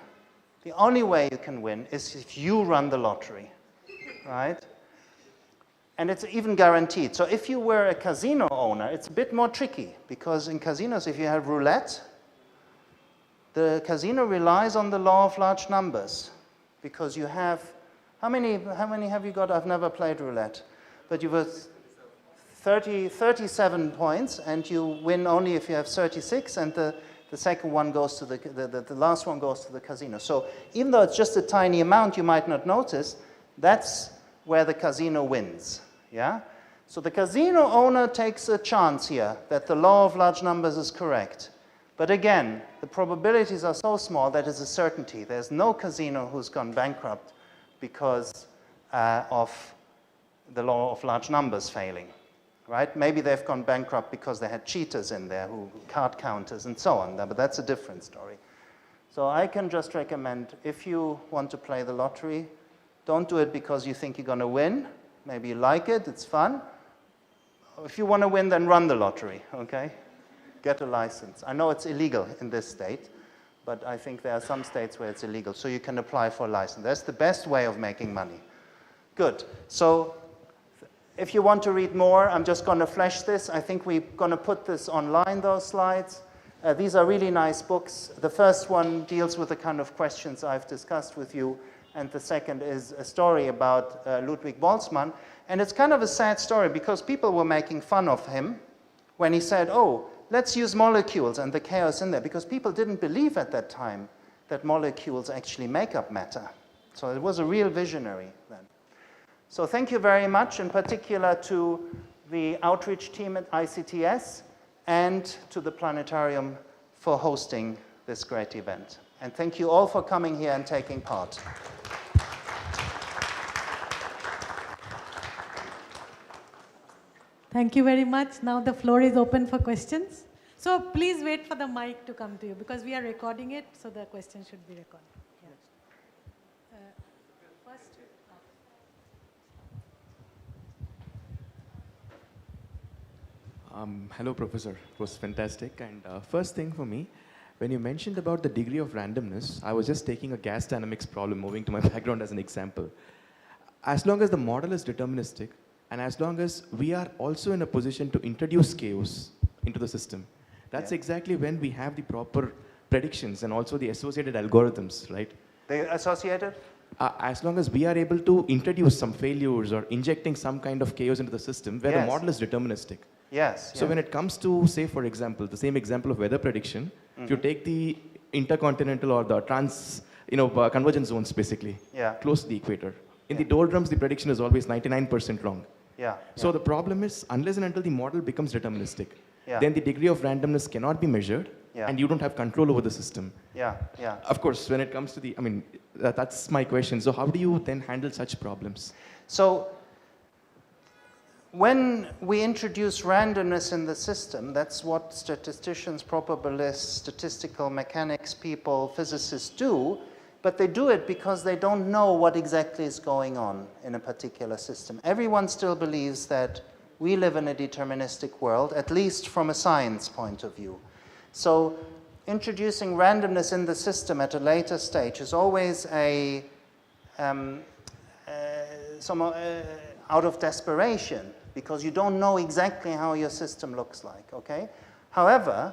is if you run the lottery, right? And it's even guaranteed. So if you were a casino owner, it's a bit more tricky, because in casinos, if you have roulette, the casino relies on the law of large numbers, because you have, how many have you got? I've never played roulette, but you have 37 points, and you win only if you have 36, and the second one goes to the last one goes to the casino. So even though it's just a tiny amount you might not notice, that's where the casino wins, yeah? So the casino owner takes a chance here that the law of large numbers is correct. But again, the probabilities are so small that it's a certainty. There's no casino who's gone bankrupt because of the law of large numbers failing, right? Maybe they've gone bankrupt because they had cheaters in there, card counters and so on, but that's a different story. So I can just recommend, if you want to play the lottery, don't do it because you think you're going to win. Maybe you like it, it's fun. If you want to win, then run the lottery, okay? Get a license. I know it's illegal in this state, but I think there are some states where it's illegal, so you can apply for a license. That's the best way of making money. Good. So if you want to read more, I'm just going to flash this. I think we're going to put this online, those slides. These are really nice books. The first one deals with the kind of questions I've discussed with you, and the second is a story about Ludwig Boltzmann. And it's kind of a sad story, because people were making fun of him when he said, oh, let's use molecules and the chaos in there, because people didn't believe at that time that molecules actually make up matter. So it was a real visionary then. So thank you very much, in particular to the outreach team at ICTS and to the Planetarium for hosting this great event. And thank you all for coming here and taking part. Thank you very much. Now the floor is open for questions. So please wait for the mic to come to you, because we are recording it, so the question should be recorded. Yeah. First. Hello, Professor. It was fantastic. And first thing for me, when you mentioned about the degree of randomness, I was just taking a gas dynamics problem, moving to my background as an example. As long as the model is deterministic, and as long as we are also in a position to introduce chaos into the system, that's exactly when we have the proper predictions and also the associated algorithms, right? They associated? As long as we are able to introduce some failures or injecting some kind of chaos into the system where the model is deterministic. Yes. So when it comes to, say, for example, the same example of weather prediction, if you take the intercontinental or the convergence zones, basically, close to the equator. In the doldrums, the prediction is always 99% wrong. So the problem is, unless and until the model becomes deterministic, then the degree of randomness cannot be measured, and you don't have control over the system. Of course, when it comes to the, that's my question. So how do you then handle such problems? So when we introduce randomness in the system, that's what statisticians, probabilists, statistical mechanics people, physicists do, but they do it because they don't know what exactly is going on in a particular system. Everyone still believes that we live in a deterministic world, at least from a science point of view. So introducing randomness in the system at a later stage is always out of desperation, because you don't know exactly how your system looks like, okay? However,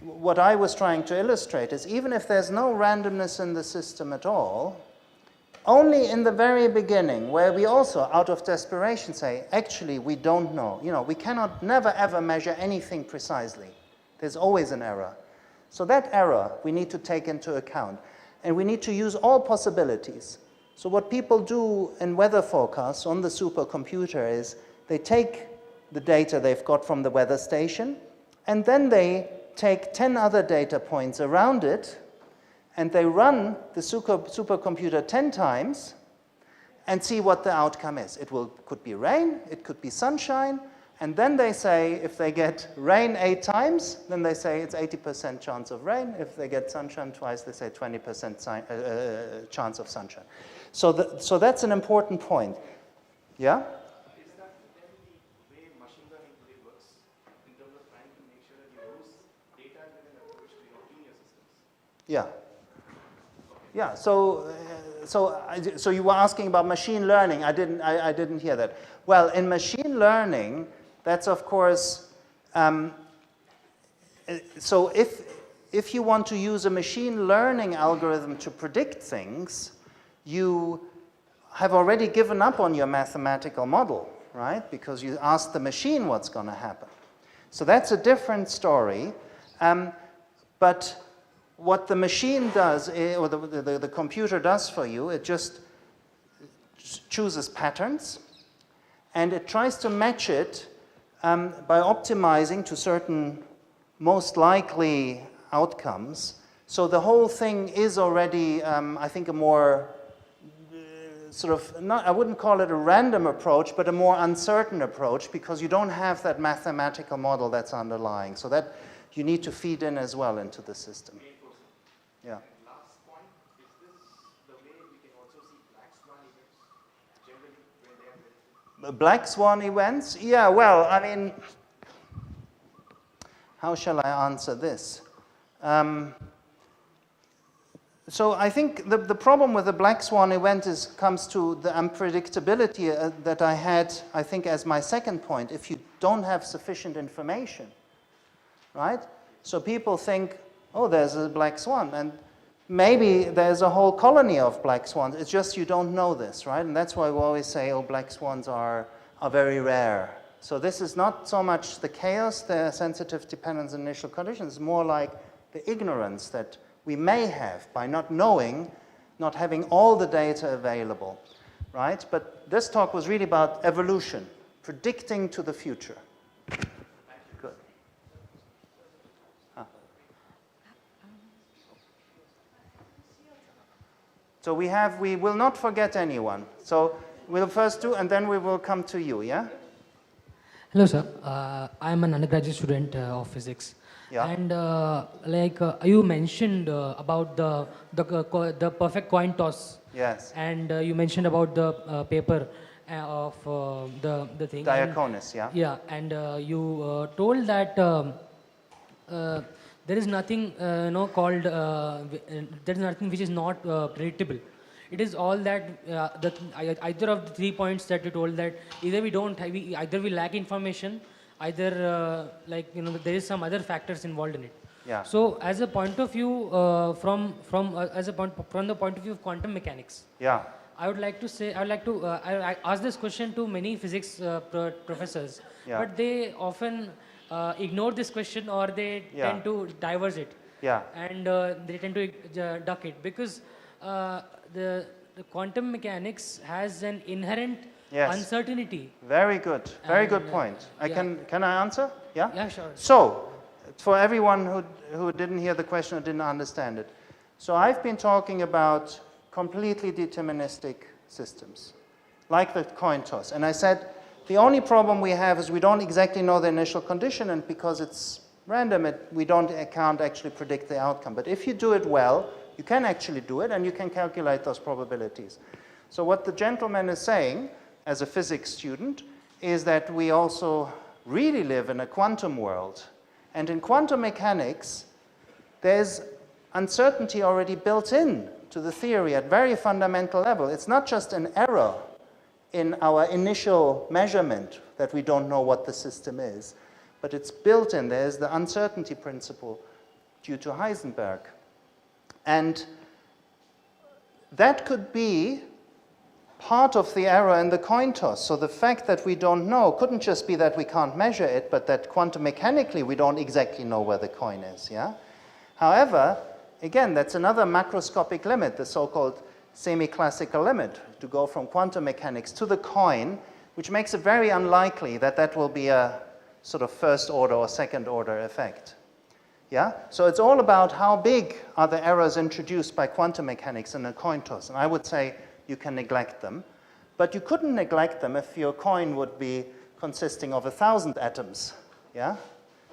what I was trying to illustrate is, even if there's no randomness in the system at all, only in the very beginning, where we also, out of desperation, say, actually, we don't know. You know, we cannot never, ever measure anything precisely. There's always an error. So that error we need to take into account. And we need to use all possibilities. So what people do in weather forecasts on the supercomputer is they take the data they've got from the weather station, and then they take 10 other data points around it, and they run the supercomputer 10 times and see what the outcome is. It could be rain, it could be sunshine, and then they say, if they get rain 8 times, then they say it's 80% chance of rain. If they get sunshine twice, they say 20% chance of sunshine. So that's an important point. Yeah? Is that then the way machine learning today works, in terms of trying to make sure that you use data-driven approach to your linear systems? Yeah. Yeah, so so you were asking about machine learning. I didn't hear that. Well, in machine learning, that's of course, so if you want to use a machine learning algorithm to predict things, you have already given up on your mathematical model, right? Because you asked the machine what's going to happen. So that's a different story. But what the machine does, or the computer does for you, it just chooses patterns, and it tries to match it by optimizing to certain most likely outcomes. So the whole thing is already, I think, a more sort of, not, I wouldn't call it a random approach, but a more uncertain approach, because you don't have that mathematical model that's underlying. So that you need to feed in as well into the system. Yeah. Last point, is this the way we can also see black swan events, generally when they are Black swan events? Yeah, well, I mean, how shall I answer this? So I think the problem with the black swan event comes to the unpredictability that I had, I think, as my second point. If you don't have sufficient information, right? So people think, oh, there's a black swan, and maybe there's a whole colony of black swans. It's just you don't know this, right? And that's why we always say, oh, black swans are very rare. So this is not so much the chaos, the sensitive dependence on initial conditions, more like the ignorance that we may have by not knowing, not having all the data available, right? But this talk was really about evolution, predicting to the future. Good. So we will not forget anyone. So we'll first do, and then we will come to you, yeah? Hello, sir. I'm an undergraduate student of physics. Yeah. And you mentioned about the perfect coin toss. Yes. And you mentioned about the paper of the thing. Diaconis, yeah. Yeah, and you told that there is nothing called there is nothing which is not predictable. It is all that either of the 3 points that you told, that either we lack information, either there is some other factors involved in it. Yeah. So as a point of view from the point of view of quantum mechanics, Yeah. I ask this question to many physics professors, Yeah. but they often ignore this question, or they Yeah. tend to diverse it. Yeah. And they tend to duck it, because the quantum mechanics has an inherent Yes. uncertainty. Very good. Very good And, point. yeah. Can I answer? Yeah? Yeah, sure. So, for everyone who didn't hear the question or didn't understand it. So I've been talking about completely deterministic systems, like the coin toss. And I said, the only problem we have is we don't exactly know the initial condition, and because it's random, we can't actually predict the outcome. But if you do it well, you can actually do it, and you can calculate those probabilities. So what the gentleman is saying, as a physics student, is that we also really live in a quantum world. And in quantum mechanics, there's uncertainty already built in to the theory at very fundamental level. It's not just an error in our initial measurement that we don't know what the system is, but it's built in. There's the uncertainty principle due to Heisenberg. And that could be part of the error in the coin toss. So the fact that we don't know couldn't just be that we can't measure it, but that quantum mechanically we don't exactly know where the coin is, yeah? However, again, that's another macroscopic limit, the so-called semi-classical limit, to go from quantum mechanics to the coin, which makes it very unlikely that that will be a sort of first order or second order effect. Yeah? So it's all about how big are the errors introduced by quantum mechanics in a coin toss. And I would say you can neglect them. But you couldn't neglect them if your coin would be consisting of 1,000 atoms. Yeah?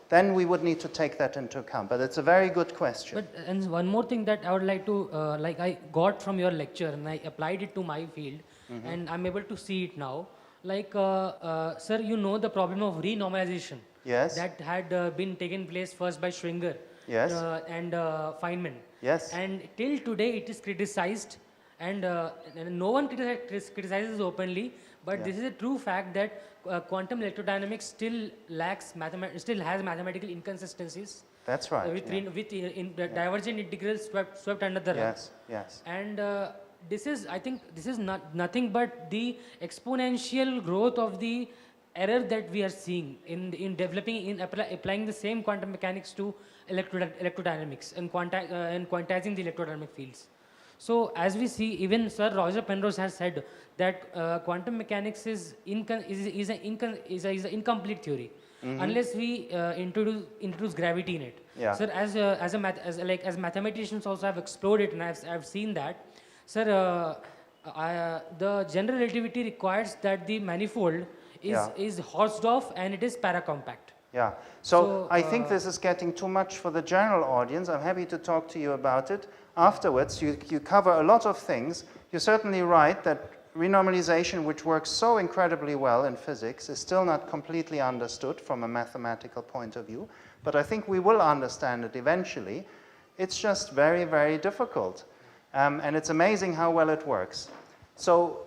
Then we would need to take that into account. But it's a very good question. But and one more thing that I would like to, I got from your lecture and I applied it to my field, and I'm able to see it now. Sir, you know the problem of renormalization. Yes. That had been taken place first by Schwinger. Yes. And Feynman. Yes. And till today it is criticized And no one criticizes openly, but this is a true fact that quantum electrodynamics still still has mathematical inconsistencies. That's right. With divergent integrals swept under the rug. Yes, yes. And this is, I think, this is nothing but the exponential growth of the error that we are seeing in developing, applying the same quantum mechanics to electrodynamics and quantizing the electrodynamic fields. So as we see, even Sir Roger Penrose has said that quantum mechanics is an incomplete theory unless we introduce gravity in it. Yeah. Sir, as mathematicians also have explored it, and I've seen that. Sir, the general relativity requires that the manifold is Hausdorff and it is paracompact. Yeah, so I think this is getting too much for the general audience. I'm happy to talk to you about it afterwards. You cover a lot of things. You're certainly right that renormalization, which works so incredibly well in physics, is still not completely understood from a mathematical point of view. But I think we will understand it eventually. It's just very, very difficult. And it's amazing how well it works. So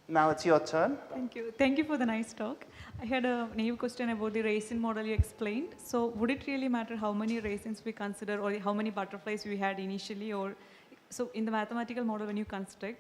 now it's your turn. Thank you. Thank you for the nice talk. I had a naive question about the raisin model you explained. So would it really matter how many raisins we consider or how many butterflies we had initially? Or so in the mathematical model when you construct,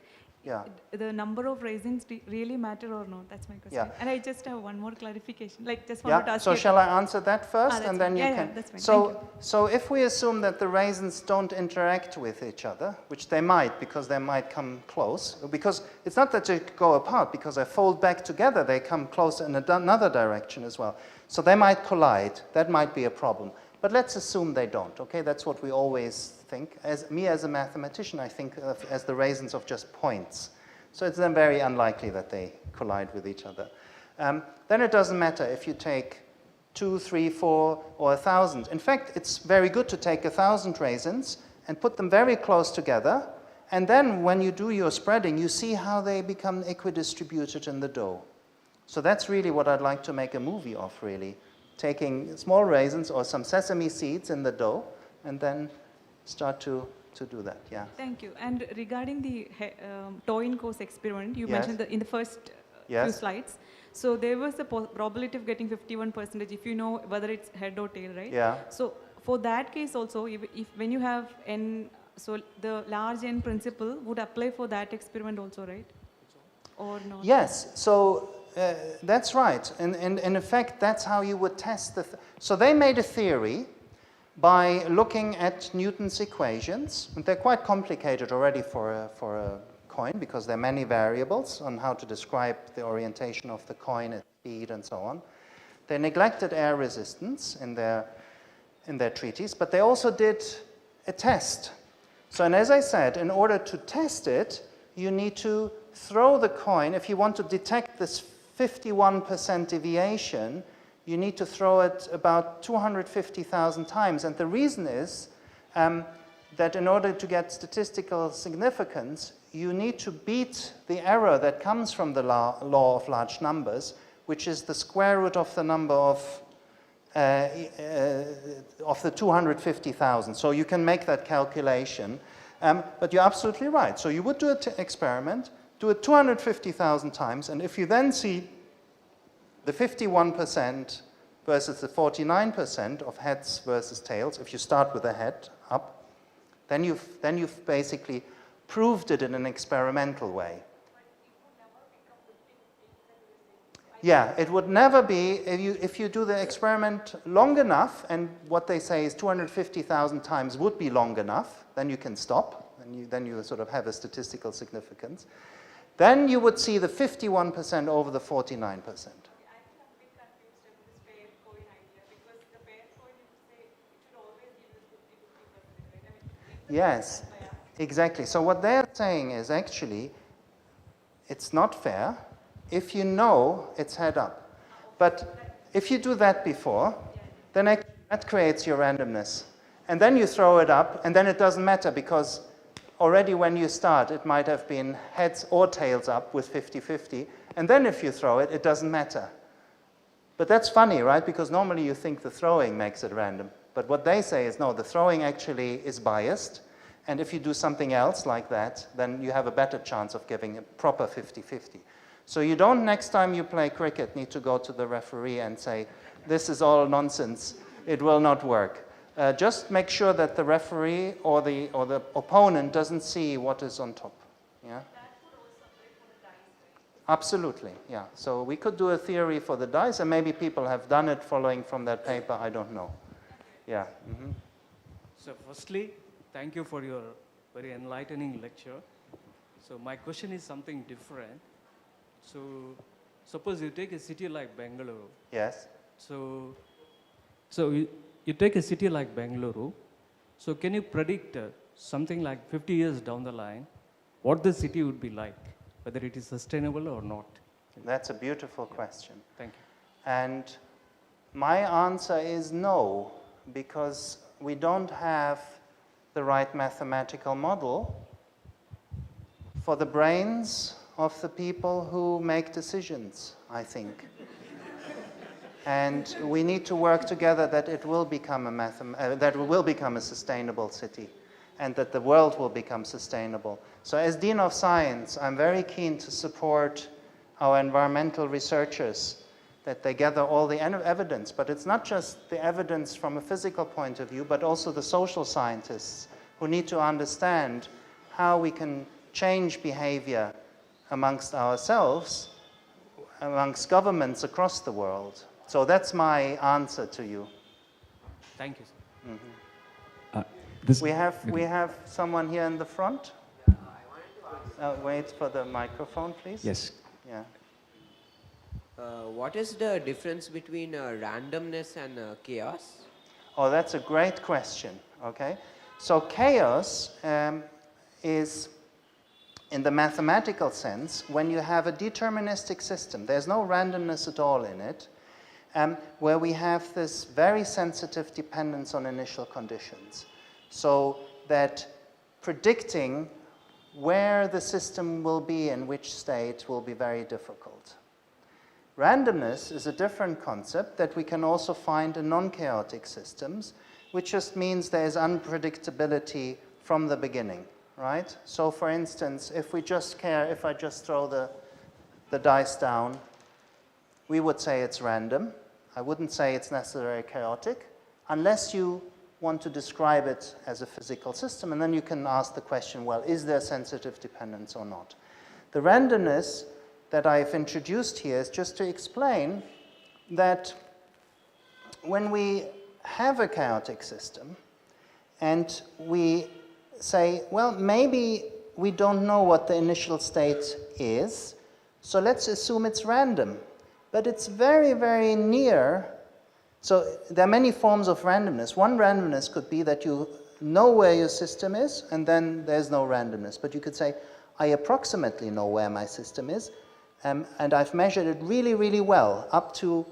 the number of raisins really matter or not? That's my question. Yeah. And I just have one more clarification. Like just wanted to ask so you. Shall I answer that first and then you can? Yeah, that's fine. So if we assume that the raisins don't interact with each other, which they might because they might come close, because it's not that they go apart, because they fold back together, they come close in another direction as well. So they might collide. That might be a problem. But let's assume they don't, okay? That's what we always think. As a mathematician, I think of as the raisins of just points. So it's then very unlikely that they collide with each other. Then it doesn't matter if you take 2, 3, 4, or 1,000. In fact, it's very good to take 1,000 raisins and put them very close together. And then when you do your spreading, you see how they become equidistributed in the dough. So that's really what I'd like to make a movie of, really. Taking small raisins or some sesame seeds in the dough and then start to do that, yeah. Thank you. And regarding the Toyn course experiment, you mentioned in the first few slides. So there was a probability of getting 51% if you know whether it's head or tail, right? Yeah. So for that case also, if when you have n, so the large n principle would apply for that experiment also, right? Or not? Yes. So that's right. And in effect, that's how you would test the... So they made a theory by looking at Newton's equations. And they're quite complicated already for a coin because there are many variables on how to describe the orientation of the coin at speed and so on. They neglected air resistance in their treatise, but they also did a test. So, and as I said, in order to test it, you need to throw the coin. If you want to detect this 51% deviation, you need to throw it about 250,000 times. And the reason is that in order to get statistical significance, you need to beat the error that comes from the law of large numbers, which is the square root of the number of the 250,000. So you can make that calculation. But you're absolutely right. So you would do an experiment, do it 250,000 times, and if you then see the 51% versus the 49% of heads versus tails, if you start with a head up, then you've basically proved it in an experimental way. Yeah, it would never be, if you do the experiment long enough, and what they say is 250,000 times would be long enough, then you can stop, and then you sort of have a statistical significance. Then you would see the 51% over the 49%. Yes, exactly. So what they're saying is actually, it's not fair if you know it's head up. But if you do that before, then that creates your randomness. And then you throw it up, and then it doesn't matter because already when you start, it might have been heads or tails up with 50-50. And then if you throw it, it doesn't matter. But that's funny, right? Because normally you think the throwing makes it random. But what they say is, no, the throwing actually is biased. And if you do something else like that, then you have a better chance of giving a proper 50-50. So you don't, next time you play cricket, need to go to the referee and say, this is all nonsense, it will not work. Just make sure that the referee or the opponent doesn't see what is on top. Yeah? Absolutely, yeah. So we could do a theory for the dice, and maybe people have done it following from that paper, I don't know. Yeah. Mm-hmm. So firstly, thank you for your very enlightening lecture. So my question is something different. So suppose you take a city like Bengaluru. Yes. So you take a city like Bengaluru. So can you predict something like 50 years down the line, what the city would be like, whether it is sustainable or not? That's a beautiful question. Thank you. And my answer is no, because we don't have the right mathematical model for the brains of the people who make decisions, I think. And we need to work together that it will become a sustainable city, and that the world will become sustainable. So as Dean of Science, I'm very keen to support our environmental researchers, that they gather all the evidence, but it's not just the evidence from a physical point of view, but also the social scientists who need to understand how we can change behavior amongst ourselves, amongst governments across the world. So that's my answer to you. Thank you, sir. Mm-hmm. We have someone here in the front. Wait for the microphone, please. Yes. Yeah. What is the difference between randomness and chaos? Oh, that's a great question. Okay. So chaos is, in the mathematical sense, when you have a deterministic system, there's no randomness at all in it, where we have this very sensitive dependence on initial conditions. So that predicting where the system will be in which state will be very difficult. Randomness is a different concept that we can also find in non-chaotic systems, which just means there is unpredictability from the beginning, right? So for instance, if I just throw the dice down, we would say it's random. I wouldn't say it's necessarily chaotic, unless you want to describe it as a physical system, and then you can ask the question, well, is there sensitive dependence or not? The randomness that I've introduced here is just to explain that when we have a chaotic system and we say, well, maybe we don't know what the initial state is, so let's assume it's random. But it's very, very near. So there are many forms of randomness. One randomness could be that you know where your system is, and then there's no randomness. But you could say, I approximately know where my system is, and I've measured it really, really well, up to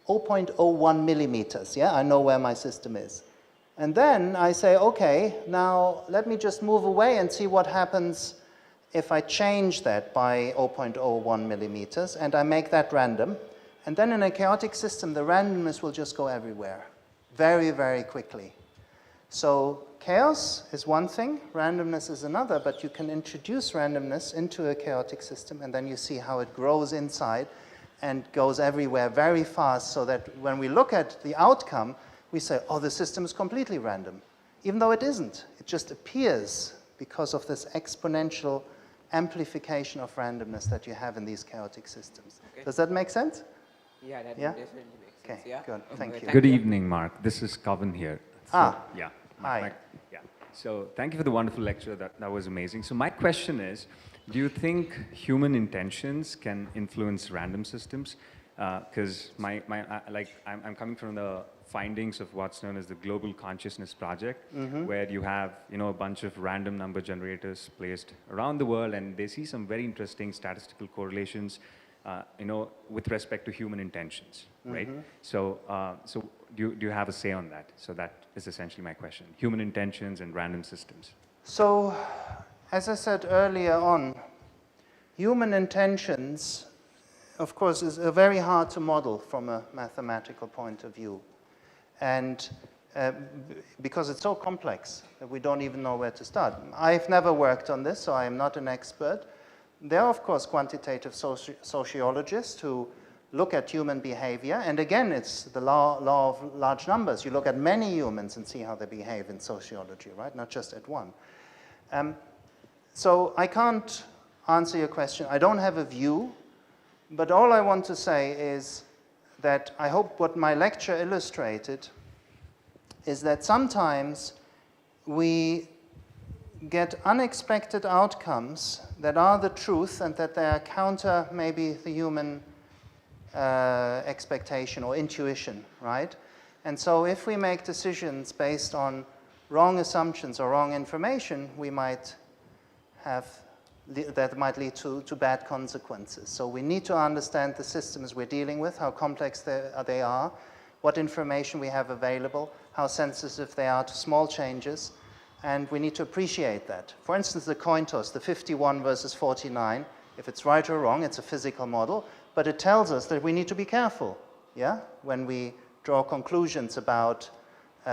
0.01 millimeters. Yeah, I know where my system is. And then I say, okay, now let me just move away and see what happens if I change that by 0.01 millimeters, and I make that random. And then in a chaotic system, the randomness will just go everywhere, very, very quickly. So chaos is one thing, randomness is another, but you can introduce randomness into a chaotic system, and then you see how it grows inside and goes everywhere very fast, so that when we look at the outcome, we say, oh, the system is completely random, even though it isn't. It just appears because of this exponential amplification of randomness that you have in these chaotic systems. Okay. Does that make sense? Yeah, that definitely makes sense. Okay, Yeah. good. Thank you. Good evening, Mark. This is Kavan here. Yeah. Hi. Yeah. So thank you for the wonderful lecture. That was amazing. So my question is, do you think human intentions can influence random systems? Because I'm coming from the findings of what's known as the Global Consciousness Project, where you have a bunch of random number generators placed around the world, and they see some very interesting statistical correlations, with respect to human intentions, right? So, do you have a say on that? So that is essentially my question: human intentions and random systems. So, as I said earlier on, human intentions, of course, is very hard to model from a mathematical point of view. And because it's so complex that we don't even know where to start. I've never worked on this, so I am not an expert. There are, of course, quantitative sociologists who look at human behavior, and again, it's the law of large numbers. You look at many humans and see how they behave in sociology, right? Not just at one. So I can't answer your question. I don't have a view, but all I want to say is that I hope what my lecture illustrated is that sometimes we get unexpected outcomes that are the truth and that they are counter maybe the human expectation or intuition, right? And so if we make decisions based on wrong assumptions or wrong information, we might have, that might lead to bad consequences. So we need to understand the systems we're dealing with, how complex they are, what information we have available, how sensitive they are to small changes, and we need to appreciate that. For instance, the coin toss, the 51 versus 49, if it's right or wrong, it's a physical model, but it tells us that we need to be careful, yeah, when we draw conclusions about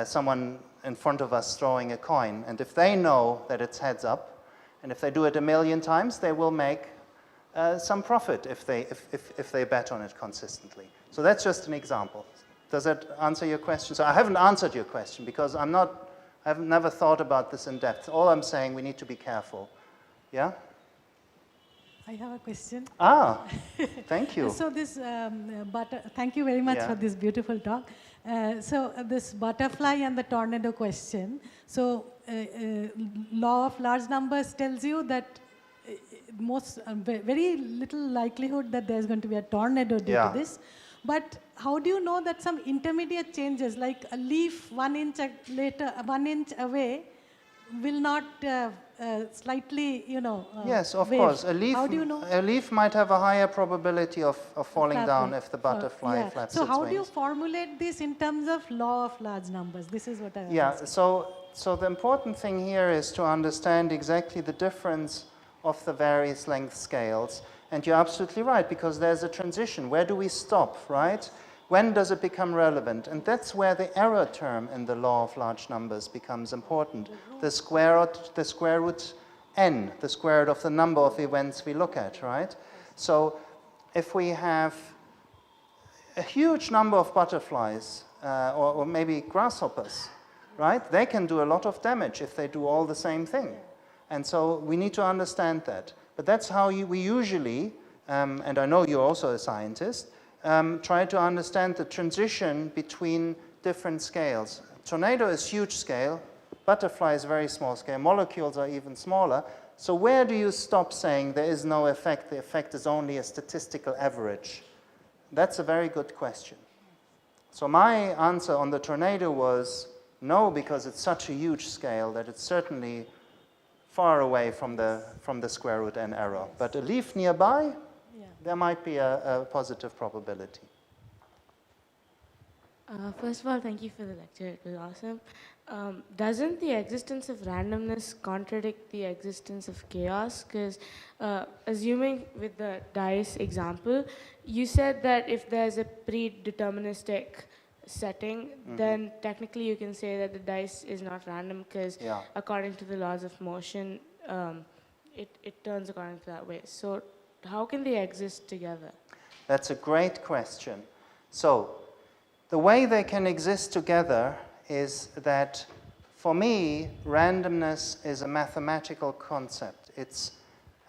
someone in front of us throwing a coin. And if they know that it's heads up, and if they do it 1,000,000 times, they will make some profit if they bet on it consistently. So that's just an example. Does that answer your question? So I haven't answered your question because I've never thought about this in depth. All I'm saying, we need to be careful. Yeah? I have a question. Ah, thank you. So this, thank you very much for this beautiful talk. So this butterfly and the tornado question. So law of large numbers tells you that very little likelihood that there's going to be a tornado due to this. But how do you know that some intermediate changes, like a leaf 1 inch later, 1 inch away, will not slightly, yes, of wave? course. How do you know? A leaf might have a higher probability of falling down if the butterfly flaps its wings. So how do you formulate this in terms of law of large numbers? This is what I Yeah, so the important thing here is to understand exactly the difference of the various length scales. And you're absolutely right, because there's a transition. Where do we stop, right? When does it become relevant? And that's where the error term in the law of large numbers becomes important. The square root n, the square root of the number of events we look at, right? So if we have a huge number of butterflies, or maybe grasshoppers, right? They can do a lot of damage if they do all the same thing. And so we need to understand that. But that's how we usually, and I know you're also a scientist, try to understand the transition between different scales. Tornado is huge scale, butterfly is very small scale, molecules are even smaller. So where do you stop saying there is no effect, the effect is only a statistical average? That's a very good question. So my answer on the tornado was no, because it's such a huge scale that it's certainly far away from the square root n error. But a leaf nearby, there might be a positive probability. First of all, thank you for the lecture. It was awesome. Doesn't the existence of randomness contradict the existence of chaos? Because assuming with the dice example, you said that if there's a predeterministic setting, then technically you can say that the dice is not random because according to the laws of motion, it turns according to that way. So how can they exist together? That's a great question. So the way they can exist together is that, for me, randomness is a mathematical concept. It's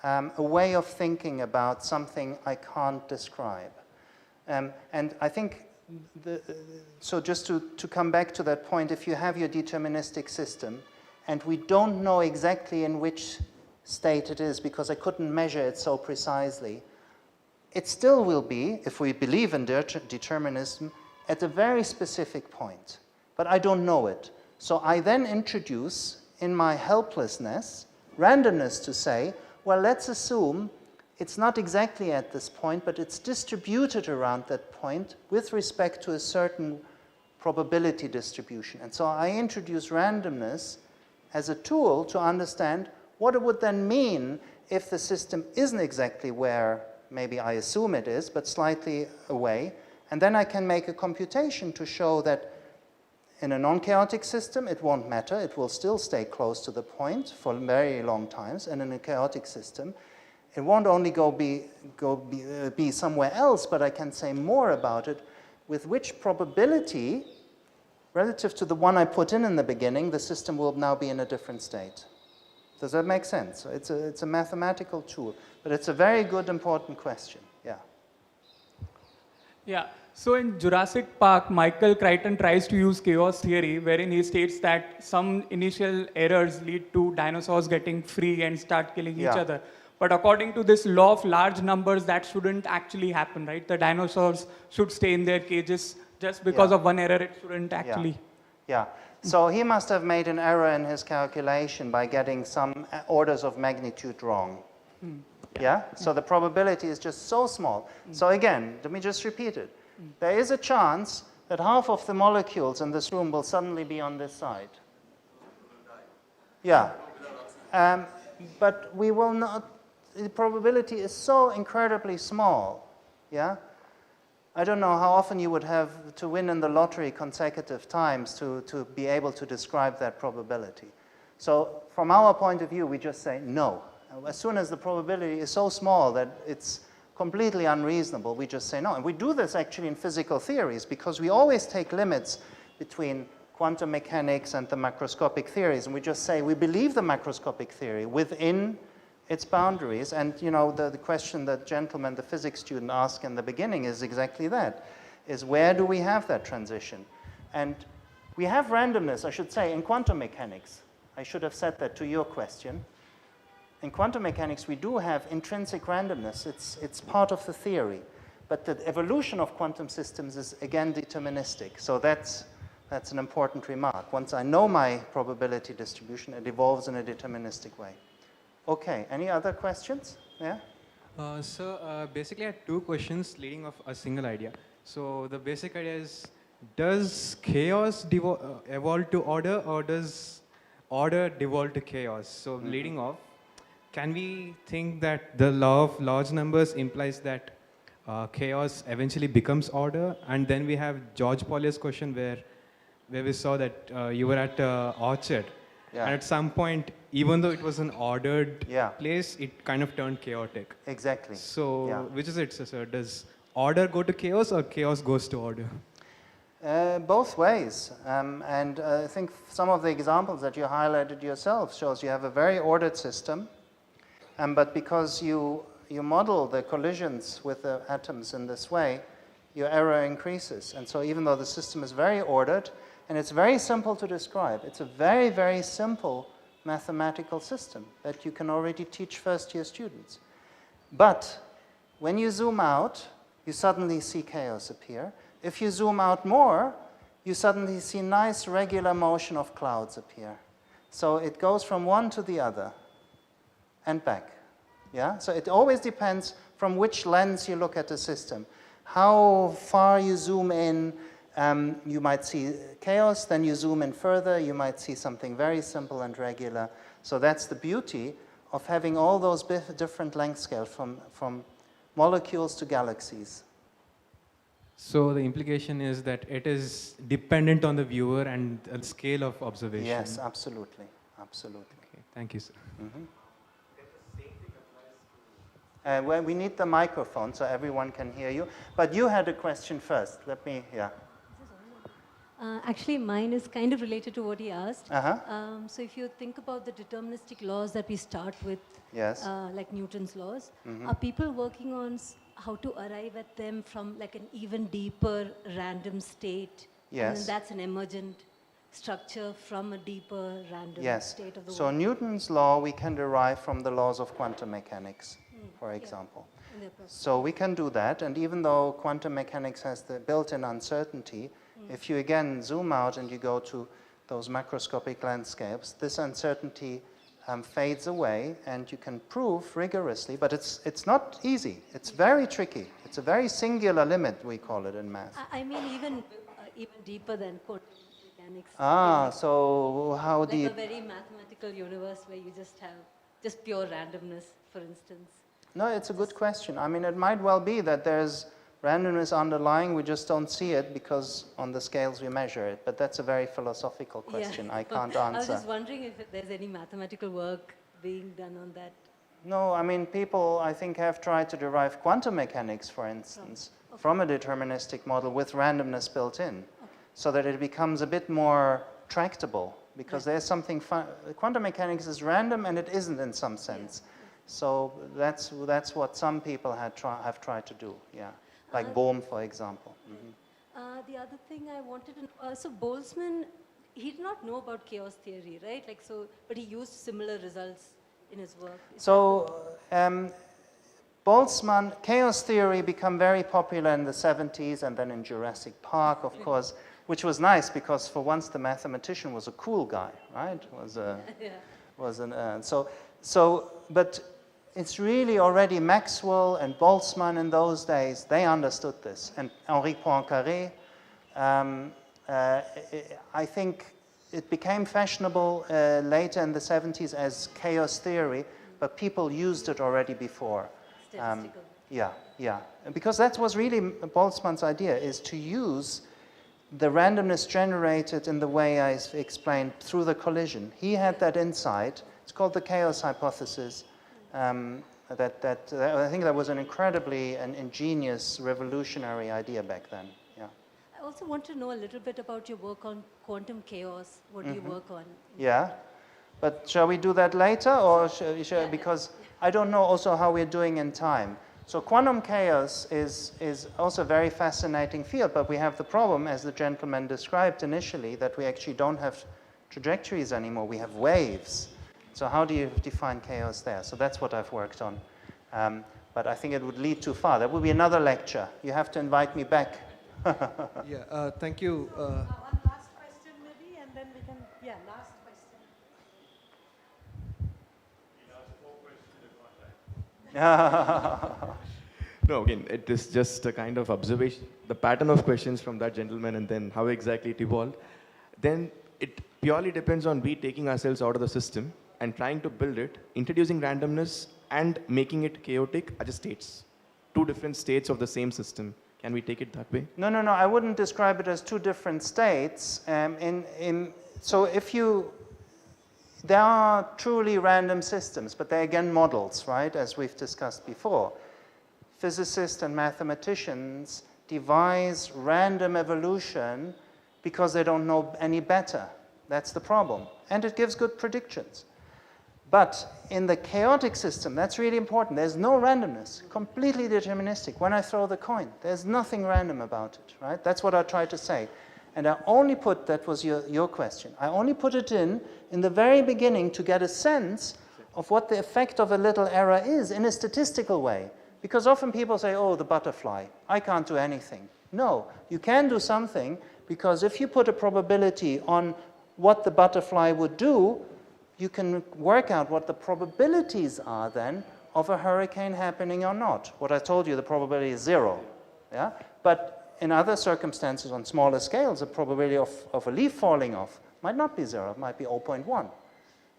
a way of thinking about something I can't describe. And I think, so just to come back to that point, if you have your deterministic system, and we don't know exactly in which state it is because I couldn't measure it so precisely, it still will be, if we believe in determinism, at a very specific point. But I don't know it. So I then introduce, in my helplessness, randomness to say, well, let's assume it's not exactly at this point, but it's distributed around that point with respect to a certain probability distribution. And so I introduce randomness as a tool to understand what it would then mean if the system isn't exactly where maybe I assume it is, but slightly away. And then I can make a computation to show that In a non-chaotic system, it won't matter. It will still stay close to the point for very long times. And in a chaotic system, it won't only be somewhere else, but I can say more about it, with which probability, relative to the one I put in the beginning, the system will now be in a different state. Does that make sense? So it's a mathematical tool, but it's a very good, important question. Yeah. Yeah. So in Jurassic Park, Michael Crichton tries to use chaos theory, wherein he states that some initial errors lead to dinosaurs getting free and start killing each other. But according to this law of large numbers, that shouldn't actually happen, right? The dinosaurs should stay in their cages. Just because of one error, it shouldn't actually. Yeah. So he must have made an error in his calculation by getting some orders of magnitude wrong. Yeah? So the probability is just so small. So again, let me just repeat it. There is a chance that half of the molecules in this room will suddenly be on this side. Yeah. But we will not, the probability is so incredibly small. Yeah? I don't know how often you would have to win in the lottery consecutive times to be able to describe that probability. So from our point of view, we just say no. As soon as the probability is so small that it's completely unreasonable, we just say no. And we do this actually in physical theories because we always take limits between quantum mechanics and the macroscopic theories. And we just say we believe the macroscopic theory within its boundaries. And you know, the question that gentleman, the physics student, asked in the beginning is exactly that, is where do we have that transition? And we have randomness, I should say, in quantum mechanics. I should have said that to your question. In quantum mechanics, we do have intrinsic randomness. It's part of the theory. But the evolution of quantum systems is, again, deterministic. So that's an important remark. Once I know my probability distribution, it evolves in a deterministic way. Okay, any other questions? Yeah? Basically, I had two questions leading off a single idea. So the basic idea is, does chaos evolve to order, or does order devolve to chaos? So leading off, can we think that the law of large numbers implies that chaos eventually becomes order? And then we have George Pollier's question where we saw that you were at Orchard. Yeah. And at some point, even though it was an ordered place, it kind of turned chaotic. Exactly. So which is it, sir? Does order go to chaos or chaos goes to order? Both ways. And I think some of the examples that you highlighted yourself shows you have a very ordered system. But because you model the collisions with the atoms in this way, your error increases. And so even though the system is very ordered, and it's very simple to describe, it's a very, very simple mathematical system that you can already teach first-year students. But when you zoom out, you suddenly see chaos appear. If you zoom out more, you suddenly see nice regular motion of clouds appear. So it goes from one to the other and back. Yeah? So it always depends from which lens you look at the system. How far you zoom in, you might see chaos, then you zoom in further, you might see something very simple and regular. So that's the beauty of having all those different length scales from molecules to galaxies. So the implication is that it is dependent on the viewer and the scale of observation. Yes, absolutely. Absolutely. Okay. Thank you, sir. Well, we need the microphone so everyone can hear you. But you had a question first. Let me, Actually, mine is kind of related to what he asked. So if you think about the deterministic laws that we start with, like Newton's laws, are people working on how to arrive at them from like an even deeper random state? Yes. And that's an emergent structure from a deeper random state of the world. So Newton's law we can derive from the laws of quantum mechanics, for example. So we can do that, and even though quantum mechanics has the built-in uncertainty, if you again zoom out and you go to those macroscopic landscapes, this uncertainty fades away, and you can prove rigorously, but it's not easy. It's very tricky. It's a very singular limit, we call it in math. I mean even deeper than quantum mechanics. So how like deep? Like a very mathematical universe where you just have just pure randomness, for instance. No, it's a good question. I mean, it might well be that there's Randomness underlying, we just don't see it because on the scales we measure it. But that's a very philosophical question. Yeah. I can't answer. I was just wondering if there's any mathematical work being done on that. No, I mean, people, I think, have tried to derive quantum mechanics, for instance, from a deterministic model with randomness built in, so that it becomes a bit more tractable, because there's something quantum mechanics is random and it isn't in some sense. So that's what some people have tried to do, yeah. Like Bohm, for example. The other thing I wanted to know, so Boltzmann, he did not know about chaos theory, right? Like, so, but he used similar results in his work. So Boltzmann, chaos theory became very popular in the 70s and then in Jurassic Park, of course, which was nice because for once the mathematician was a cool guy, right? But it's really already Maxwell and Boltzmann in those days, they understood this. And Henri Poincaré, I think it became fashionable later in the 70s as chaos theory, but people used it already before. Yeah. Because that was really Boltzmann's idea, is to use the randomness generated in the way I explained through the collision. He had that insight. It's called the chaos hypothesis. I think that was an incredibly ingenious, revolutionary idea back then. Yeah. I also want to know a little bit about your work on quantum chaos. What do you work on? Yeah, but shall we do that later, or because I don't know also how we're doing in time. So quantum chaos is also a very fascinating field, but we have the problem, as the gentleman described initially, that we actually don't have trajectories anymore. We have waves. So how do you define chaos there? So that's what I've worked on. But I think it would lead too far. That would be another lecture. You have to invite me back. Yeah, thank you. One last question maybe, and then we can, last question. No, again, it is just a kind of observation, the pattern of questions from that gentleman and then how exactly it evolved. Then it purely depends on we taking ourselves out of the system and trying to build it, introducing randomness and making it chaotic as states. Two different states of the same system. Can we take it that way? No, I wouldn't describe it as two different states. So there are truly random systems, but they're again models, right, as we've discussed before. Physicists and mathematicians devise random evolution because they don't know any better. That's the problem. And it gives good predictions. But in the chaotic system, that's really important. There's no randomness, completely deterministic. When I throw the coin, there's nothing random about it, right? That's what I tried to say. And I only put, that was your question, I only put it in the very beginning to get a sense of what the effect of a little error is in a statistical way. Because often people say, oh, the butterfly, I can't do anything. No, you can do something, because if you put a probability on what the butterfly would do, you can work out what the probabilities are then of a hurricane happening or not. What I told you, the probability is 0. Yeah? But in other circumstances on smaller scales, the probability of a leaf falling off might not be 0, it might be 0.1.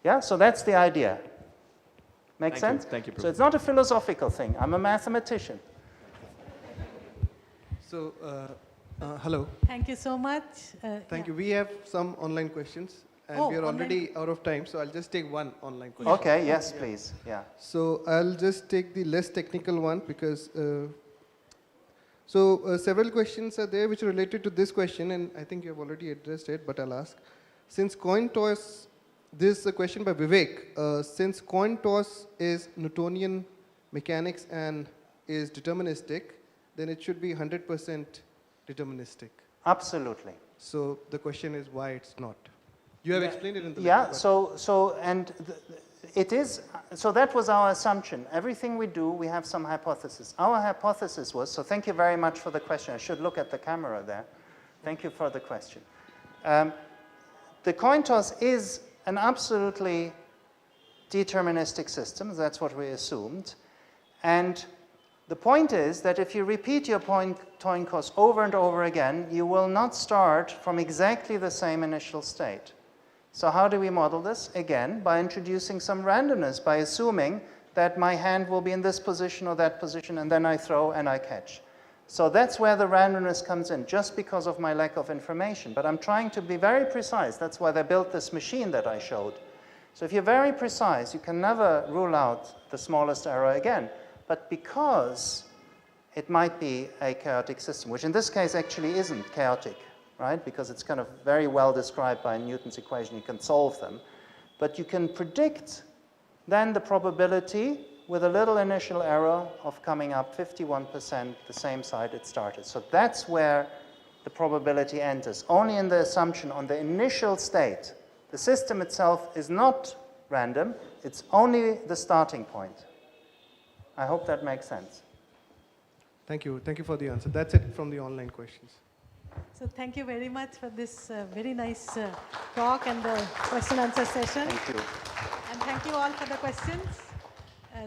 Yeah, so that's the idea. Make sense? Thank you, so it's not a philosophical thing. I'm a mathematician. So, hello. Thank you so much. Thank you. We have some online questions. And we are already out of time, so I'll just take one online question. Okay, yes, please. Yeah. So I'll just take the less technical one because several questions are there which are related to this question, and I think you have already addressed it, but I'll ask. Since coin toss, this is a question by Vivek. Since coin toss is Newtonian mechanics and is deterministic, then it should be 100% deterministic. Absolutely. So the question is why it's not. You have explained it in the it is, so that was our assumption. Everything we do, we have some hypothesis. Our hypothesis was, so thank you very much for the question. I should look at the camera there. Thank you for the question. The coin toss is an absolutely deterministic system. That's what we assumed. And the point is that if you repeat your coin toss over and over again, you will not start from exactly the same initial state. So how do we model this? Again, by introducing some randomness, by assuming that my hand will be in this position or that position, and then I throw and I catch. So that's where the randomness comes in, just because of my lack of information. But I'm trying to be very precise. That's why they built this machine that I showed. So if you're very precise, you can never rule out the smallest error again. But because it might be a chaotic system, which in this case actually isn't chaotic, right? Because it's kind of very well described by Newton's equation. You can solve them. But you can predict then the probability with a little initial error of coming up 51% the same side it started. So that's where the probability enters, only in the assumption on the initial state. The system itself is not random, it's only the starting point. I hope that makes sense. Thank you for the answer. That's it from the online questions. So thank you very much for this very nice talk and the question-answer session. Thank you. And thank you all for the questions.